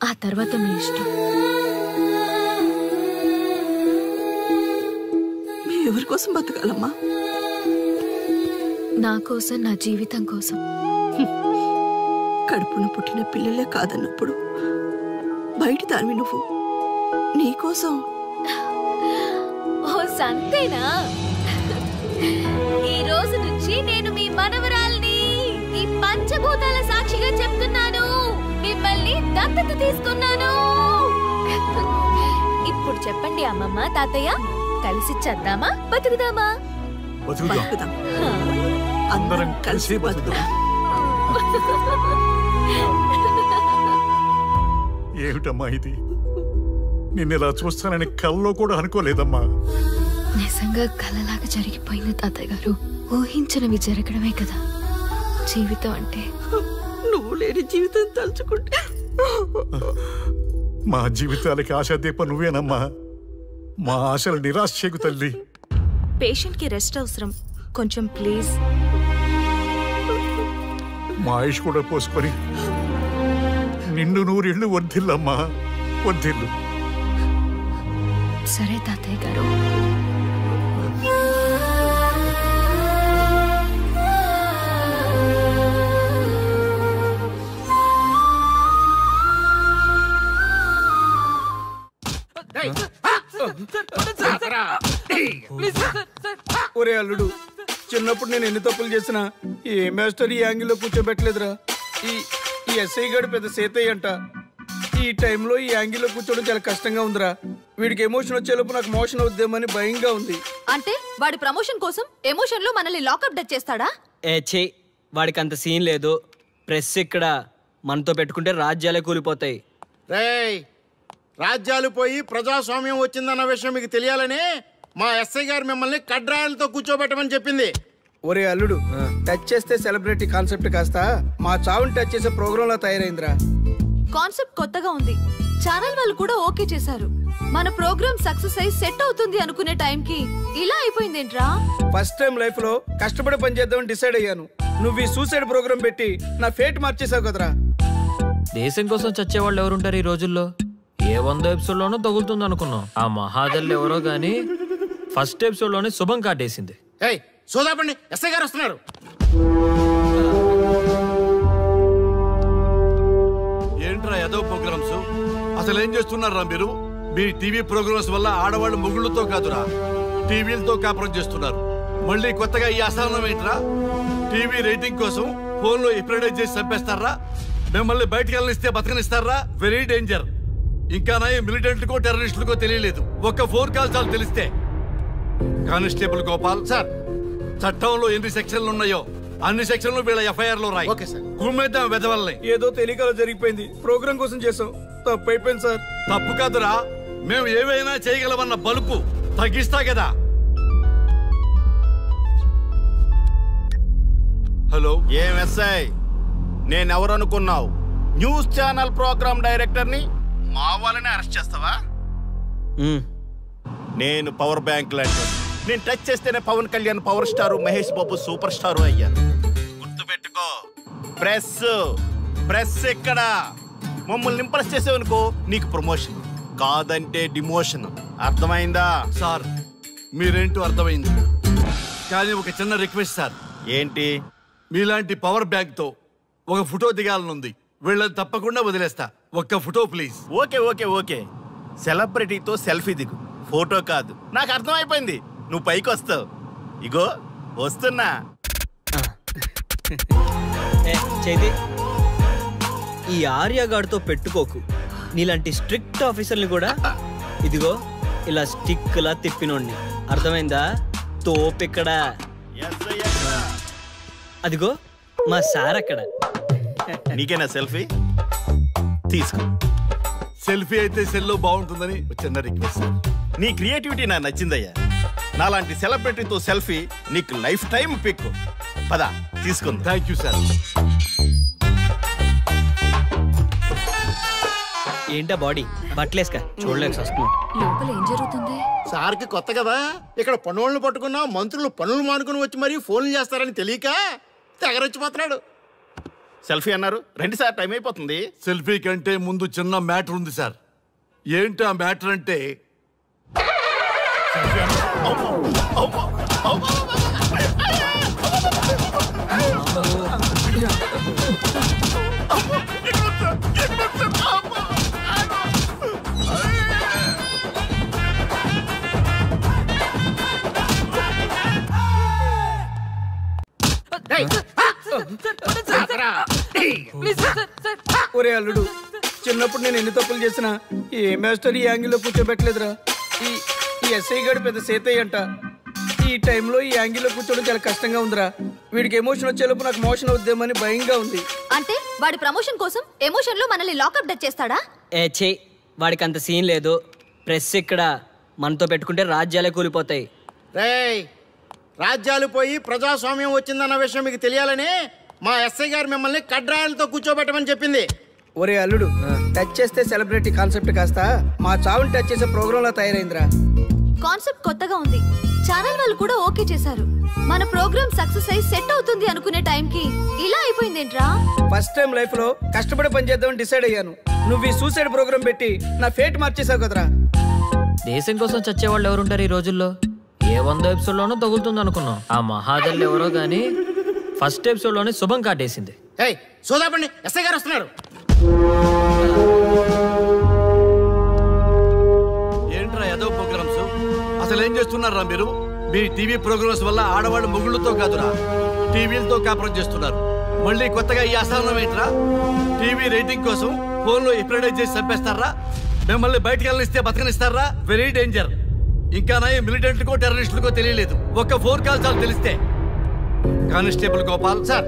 Speaker 10: ఆ తర్వాత మీ ఇష్టం.
Speaker 20: ఎవరి కోసం బతకాలమ్మా?
Speaker 10: నా కోసం, నా జీవితం కోసం.
Speaker 20: కడుపున పుట్టిన పిల్లలే కాదన్నప్పుడు బయట దానివి నువ్వు, నీకోసం.
Speaker 10: ఓ సంతేనా? ఈ రోజు నుంచి నేను మీ మనవరాల్ని, ఈ పంచభూతాల సాక్షిగా చెప్తున్నాను, మిమ్మల్ని దత్తత తీసుకున్నాను. ఇప్పుడు చెప్పండి అమ్మమ్మ, తాతయ్య, కలిసి చద్దామా బతుకుదామా?
Speaker 1: బతుకుదాం, అందరం కలిసి బతుకుదాం. ఏమిటమ్మా ఇది? నిన్నెలా చూస్తానని కల్లో కూడా అనుకోలేదమ్మా.
Speaker 10: నిజంగా కలలాగా జరిగిపోయింది తాతయ్య గారు. ఊహించినవి జరగడమే కదా జీవితం అంటే.
Speaker 20: నువ్వు లేని జీవితం తలుచుకుంటే
Speaker 1: మా జీవితాలకి ఆశాదీప నువ్వేనమ్మా. మా ఆశలు నిరాశ చేయకు తల్లి.
Speaker 22: పేషెంట్ కి రెస్ట్ అవసరం, కొంచెం ప్లీజ్.
Speaker 1: మా ఆయుష్ కూడా పోసుకొని నిండు 100 ఏళ్ళు వర్ధిల్లమ్మా, వర్ధిల్లు.
Speaker 10: సరే తాతయ్య గారు.
Speaker 15: ఒరే అల్లుడు, చిన్నప్పుడు నేను ఎన్ని తప్పులు చేసినా ఏ మాస్టర్ ఈ యాంగిల్లో కూర్చోబెట్టలేదురా. ఈ ఎస్ఐ గడు పెద్ద సేతయ్య అంట. ఈ టైంలో ఈ యాంగిల్లో కూర్చోవడం చాలా కష్టంగా ఉందిరా. వీడికి ఎమోషన్ వచ్చేలోపు నాకు మోషన్ అవుద్దేమని భయంగా ఉంది.
Speaker 22: అంటే వాడి ప్రమోషన్ కోసం ఎమోషన్ లో మనల్ని లాకప్ డెత్ చేస్తాడా?
Speaker 11: ఛీ, వాడికి అంత సీన్ లేదు. ప్రెస్ ఇక్కడ మనతో పెట్టుకుంటే రాజ్యాలే కూలిపోతాయి.
Speaker 23: రేయ్, రాజ్యాలు పోయి ప్రజాస్వామ్యం వచ్చిందన్న విషయం మీకు తెలియాలని మా ఎస్ఐ గారు మిమ్మల్ని కడ్రాయలతో కూర్చోబెట్టమని చెప్పింది.
Speaker 15: ఒరే అల్లుడు, టచ్ చేస్తే సెలబ్రిటీ కాన్సెప్ట్ కాస్త మా చావుని టచ్ చేసే ప్రోగ్రామ్ లా తయారైందిరా.
Speaker 22: కాన్సెప్ట్ కొత్తగా ఉంది, ఛానల్ వాళ్ళు కూడా ఓకే చేశారు. మన ప్రోగ్రామ్ సక్సెస్ అయి సెట్ అవుతుంది అనుకునే టైంకి ఇలా అయిపోయిందేంట్రా?
Speaker 15: ఫస్ట్ టైం లైఫ్ లో కష్టపడి పని చేద్దామని డిసైడ్ అయ్యాను. నువ్వు ఈ సూసైడ్ ప్రోగ్రామ్ పెట్టి నా ఫేట్ మార్చేసావు కదరా.
Speaker 3: దేశం కోసం చచ్చేవాళ్ళు ఎవరుంటారు ఈ రోజుల్లో? ఏ 100 ఎపిసోడ్ లోనో తగులుతుంది అనుకున్నాం. ఆ మహాదల్ ఎవరో గానీ ఫస్ట్ ఎపిసోడ్ లోనే శుభం కాటేసింది.
Speaker 23: సోదాపండి, ఎస్ఐ గారు వస్తున్నారు.
Speaker 8: ఏంట్రా ఏదో ప్రోగ్రామ్స్? అసలు ఏం చేస్తున్నారా మీరు? మీ టీవీ ప్రోగ్రామ్స్ వల్ల ఆడవాళ్ళు మొగుళ్ళతో కాదురా టీవీలతో కాపురం చేస్తున్నారు. మళ్ళీ కొత్తగా ఈ అసహనం ఏంట్రా? టీవీ రేటింగ్ కోసం ఫోన్లో ఎప్రిడైజ్ చేసి చంపేస్తారా? మిమ్మల్ని బయటకు వెళ్ళనిస్తే బతకనిస్తారా? Very danger. ఇంకా మిలిటెంట్కో టెర్రరిస్టులకో తెలియలేదు, ఒక్క ఫోన్ కాల్ చాలు తెలిస్తే. కానిస్టేబుల్ గోపాల్ సార్, చట్టంలో ఎన్ని సెక్షన్లు ఉన్నాయో అన్ని సెక్షన్లు వీళ్ళ ఎఫ్ఐఆర్ లో రాయి. కుమ్మేద్దాం వెదవల్ని.
Speaker 15: ఏదో తెలియకలో జరిగిపోయింది, ప్రోగ్రామ్ కోసం చేసాం, తప్పు అయిపోయింది సార్.
Speaker 8: తప్పు కాదురా, మేము ఏవైనా చేయగలమన్న బలుపు తగ్గిస్తా కదా.
Speaker 23: హలో, ఏం ఎస్ఐ, నేనెవరనుకున్నావు? న్యూస్ ఛానల్ ప్రోగ్రామ్ డైరెక్టర్ని మా వాళ్ళని అరెస్ట్ చేస్తావా? నేను పవర్ బ్యాంక్ లాంటి, నేను టచ్ చేస్తేనే Pawan Kalyan power star, Mahesh Babu super star అయ్యాను. గుర్తుపెట్టుకో, ప్రెస్ ఎక్కడ మమ్మల్ని ఇంప్రెస్ చేసేవనుకో నీకు ప్రమోషన్, కాదంటే డిమోషన్. అర్థమైందా?
Speaker 8: సార్ మీరేంటో అర్థమైంది, కానీ ఒక చిన్న రిక్వెస్ట్ సార్.
Speaker 23: ఏంటి?
Speaker 8: మీలాంటి పవర్ బ్యాంక్ తో ఒక ఫోటో దిగాలనుంది, వీళ్ళని తప్పకుండా వదిలేస్తా. ఒక్క ఫోటో ప్లీజ్.
Speaker 23: ఓకే, సెలబ్రిటీతో సెల్ఫీ దిగు, ఫోటో కాదు. నాకు అర్థమైపోయింది, నువ్వు పైకి వస్తావు. ఇగో వస్తున్నా.
Speaker 11: చేతి ఈ ఆర్యగాడితో పెట్టుకోకు. నీలాంటి స్ట్రిక్ట్ ఆఫీసర్ని కూడా ఇదిగో ఇలా స్టిక్ లా తిప్పినోడిని. అర్థమైందా? తోపిక్కడ. అదిగో మా సార్ అక్కడ.
Speaker 23: నీకేనా సెల్ఫీ? తీసుకో.
Speaker 8: సెల్ఫీ అయితే సెల్లో బాగుంటుందని చిన్న రిక్వెస్ట్.
Speaker 23: నీ క్రియేటివిటీ నాకు నచ్చిందయ్యా. నాలాంటి సెలబ్రిటీతో సెల్ఫీ నీకు లైఫ్ టైం పిక్. పద తీసుకుంది.
Speaker 8: Thank you sir.
Speaker 11: ఏంటా బాడీ బట్టలేసుక చూడలేక వస్తున్నాం.
Speaker 10: లోపల ఏం జరుగుతుంది?
Speaker 23: సార్కి కొత్త కదా, ఇక్కడ పనులను పట్టుకున్నా మంత్రులు పనులు మానుకుని వచ్చి మరీ ఫోన్లు చేస్తారని తెలియక తెగరొచ్చిపోతున్నాడు. సెల్ఫీ అన్నారు, రండి సార్, టైం అయిపోతుంది.
Speaker 8: సెల్ఫీ కంటే ముందు చిన్న మ్యాటర్ ఉంది సార్. ఏంటి ఆ మ్యాటర్ అంటే,
Speaker 15: ఒరే అల్లుడు, చిన్నప్పుడు నేను ఎన్ని తప్పులు చేసినా ఏ మాస్టర్ ఈ యాంగిల్లో కూర్చోబెట్టలేదురా. ఈ ఎస్ఐ గారు పెద్ద సేతయ్య అంట. ఈ టైంలో ఈ యాంగిల్లో కూర్చోవడం చాలా కష్టంగా ఉందిరా. వీడికి ఎమోషన్ వచ్చేలోపు నాకు మోషన్ అవుద్దేమని భయంగా ఉంది.
Speaker 10: అంటే వాడి ప్రమోషన్ కోసం ఎమోషన్ లో మనల్ని లాకప్ డచ్ చేస్తాడా?
Speaker 11: ఛీ, వాడికి అంత సీన్ లేదు. ప్రెస్ ఇక్కడ, మనతో పెట్టుకుంటే రాజ్యాలే కూలిపోతాయి.
Speaker 23: రేయ్, రాజ్యాలు పోయి ప్రజాస్వామ్యం వచ్చిందన్న విషయం మీకు తెలియాలని మా ఎస్ఐ గారు మిమ్మల్ని కడ్రాయలతో కూర్చోబెట్టమని చెప్పింది.
Speaker 15: ఒరే అల్లుడు, టచ్ చేస్తే సెలబ్రిటీ కాన్సెప్ట్ కాస్త మా చావుని టచ్ చేసే ప్రోగ్రామ్ లా తయారైందిరా.
Speaker 10: కాన్సెప్ట్ కొత్తగా ఉంది, ఛానల్ వాళ్ళు కూడా ఓకే చేశారు. మన ప్రోగ్రామ్ సక్సెస్ అయి సెట్ అవుతుంది అనుకునే టైంకి ఇలా అయిపోయిందేంట్రా?
Speaker 15: ఫస్ట్ టైం లైఫ్ లో కష్టపడి పని చేద్దామని డిసైడ్ అయ్యాను. నువ్వు ఈ సూసైడ్ ప్రోగ్రామ్ పెట్టి నా ఫేట్ మార్చేసావు కదరా.
Speaker 3: దేశం కోసం చచ్చేవాళ్ళు ఎవరుంటారు ఈ రోజుల్లో? ఏ 100 ఎపిసోడ్లోనో తగులుతుంది అనుకున్నాం. ఆ మహాదల్ ఎవరో గానీ ఫస్ట్ ఎపిసోడ్లోనే శుభం కాటేసింది.
Speaker 23: సోదాపండి, ఎస్ఐ గారు వస్తున్నారు.
Speaker 8: ఏంట్రా ఏదో ప్రోగ్రామ్స్? అసలు ఏం చేస్తున్నారా మీరు? మీ టీవీ ప్రోగ్రామ్స్ వల్ల ఆడవాళ్ళు మొగుళ్ళతో కాదురా టీవీలతో కాపురం చేస్తున్నారు. మళ్ళీ కొత్తగా ఈ అసహనం ఏంట్రా? టీవీ రేటింగ్ కోసం ఫోన్లో ఎప్రిడైజ్ చేసి చంపేస్తారా? మిమ్మల్ని బయటకు వెళ్ళనిస్తే బతకనిస్తారా? Very danger. ఇంకా మిలిటెంట్కో టెర్రరిస్టులకో తెలియలేదు, ఒక్క ఫోన్ కాల్ చాలు తెలిస్తే. కానిస్టేబుల్ గోపాల్ సార్,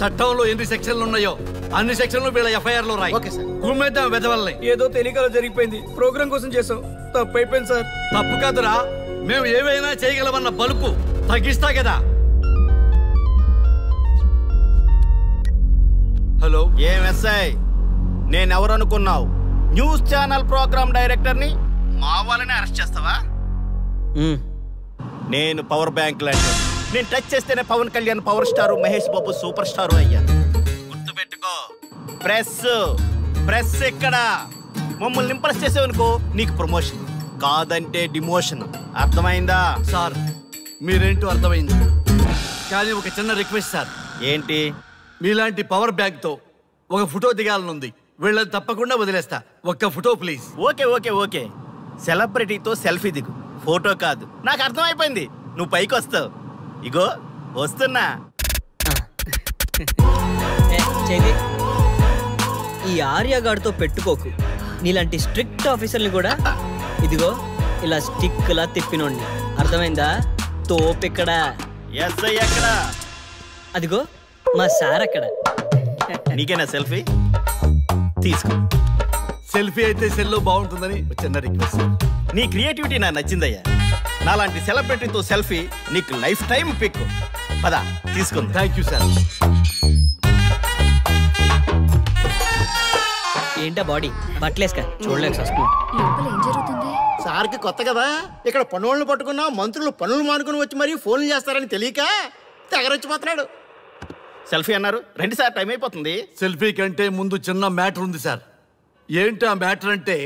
Speaker 8: చట్టంలో ఎన్ని సెక్షన్లు ఉన్నాయో అన్ని సెక్షన్లు వీళ్ళ ఎఫ్ఐఆర్ లో రాయి. కుమ్మేద్దాం వెదవల్ని.
Speaker 15: ఏదో తెలియకలో జరిగిపోయింది, ప్రోగ్రామ్ కోసం చేసాం, తప్పు అయిపోయింది సార్.
Speaker 8: తప్పు కాదురా, మేము ఏవైనా చేయగలమన్న బలుపు తగ్గిస్తా కదా.
Speaker 23: హలో, ఏం ఎస్ఐ, నేనెవరనుకున్నావు? న్యూస్ ఛానల్ ప్రోగ్రామ్ డైరెక్టర్ని మా వాళ్ళని అరెస్ట్ చేస్తావా? నేను పవర్ బ్యాంక్ లాంటి, నేను టచ్ చేస్తేనే Pawan Kalyan power star, Mahesh Babu super star అయ్యాను. గుర్తుపెట్టుకో, ప్రెస్ ఎక్కడ మమ్మల్ని ఇంప్రెస్ చేసేవనుకో నీకు ప్రమోషన్, కాదంటే డిమోషన్. అర్థమైందా?
Speaker 8: సార్ మీరేంటో అర్థమైంది, కానీ ఒక చిన్న రిక్వెస్ట్ సార్.
Speaker 23: ఏంటి?
Speaker 8: మీలాంటి పవర్ బ్యాంక్ తో ఒక ఫోటో దిగాలనుంది, వీళ్ళని తప్పకుండా వదిలేస్తా. ఒక్క ఫోటో ప్లీజ్.
Speaker 23: ఓకే సెలబ్రిటీతో సెల్ఫీ దిగు, ఫోటో కాదు. నాకు అర్థమైపోయింది, నువ్వు పైకి వస్తావు. ఇగో వస్తున్నా.
Speaker 11: చేది ఈ ఆర్యగాడితో పెట్టుకోకు. నీలాంటి స్ట్రిక్ట్ ఆఫీసర్ని కూడా ఇదిగో ఇలా స్టిక్లా తిప్పినోండి. అర్థమైందా? తోపెక్కడ?
Speaker 23: ఎస్ఐ ఎక్కడ?
Speaker 11: అదిగో మా సార్ అక్కడ.
Speaker 23: నీకేనా సెల్ఫీ? తీసుకో.
Speaker 8: సెల్ఫీ అయితే సెల్లో బాగుంటుందని చిన్న రిక్వెస్ట్.
Speaker 23: నీ క్రియేటివిటీ నాకు నచ్చిందయ్యా. నాలాంటి సెలబ్రిటీతో సెల్ఫీ నీకు లైఫ్ టైం పిక్. పద తీసుకుంది.
Speaker 8: Thank you sir.
Speaker 11: ఏంటా బాడీ బట్టలేసుక చూడలేక వస్తుంది.
Speaker 10: లోపల ఏం జరుగుతుంది?
Speaker 23: సార్కి కొత్త కదా, ఇక్కడ పనులను పట్టుకున్నా మంత్రులు పనులు మానుకుని వచ్చి మరీ ఫోన్లు చేస్తారని తెలియక తెగరొచ్చిపోతున్నాడు. సెల్ఫీ అన్నారు, రండి సార్, టైం అయిపోతుంది.
Speaker 8: సెల్ఫీ కంటే ముందు చిన్న మ్యాటర్ ఉంది సార్. ఏంటి ఆ మ్యాటర్ అంటే,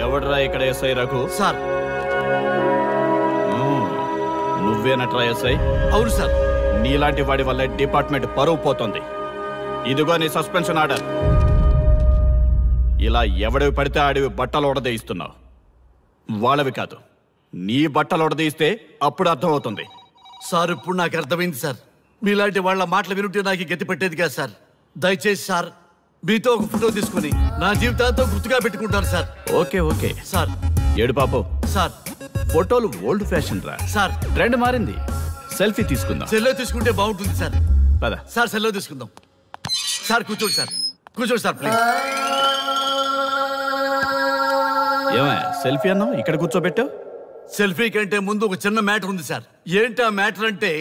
Speaker 19: ఎవడ్రా ఇక్కడ ఎస్ఐ రఘు?
Speaker 8: సార్.
Speaker 19: నువ్వేనట్రా ఎస్ఐ?
Speaker 8: అవును సార్.
Speaker 19: నీలాంటి వాడి వల్ల డిపార్ట్మెంట్ పరువు పోతుంది. ఇదిగో నీ సస్పెన్షన్ ఆర్డర్. ఇలా ఎవడివి పడితే ఆడివి బట్టలు ఉడదీయిస్తున్నావు. వాళ్ళవి కాదు, నీ బట్టలు ఉడదీయిస్తే అప్పుడు అర్థమవుతుంది.
Speaker 8: సార్ ఇప్పుడు నాకు అర్థమైంది సార్. మీలాంటి వాళ్ళ మాటలు వినుంటే నాకు గతి పెట్టేది కాదు సార్. దయచేసి సార్ మీతో ఒక ఫోటో తీసుకుని నా జీవితాంతో గుర్తుగా పెట్టుకుంటాను సార్.
Speaker 19: Okay okay
Speaker 8: sir.
Speaker 19: ఏడు పాపం
Speaker 8: సార్.
Speaker 19: ఫోటోలు ఓల్డ్ ఫ్యాషన్ రా
Speaker 8: సార్.
Speaker 19: ట్రెండ్ మారింది. సెల్ఫీ తీసుకుందాం.
Speaker 8: సెల్లో తీసుకుంటే బాగుంటుంది సార్.
Speaker 19: పద
Speaker 8: సార్, సెల్లో తీసుకుందాం. సార్ కూర్చోండి సార్, కూర్చోండి సార్ ప్లీజ్.
Speaker 19: ఏమయ్య సెల్ఫీ అన్నావు, ఇక్కడ కూర్చోబెట్టావు?
Speaker 8: సెల్ఫీ కంటే ముందు ఒక చిన్న మ్యాటర్ ఉంది సార్. ఏంటి ఆ మ్యాటర్ అంటే,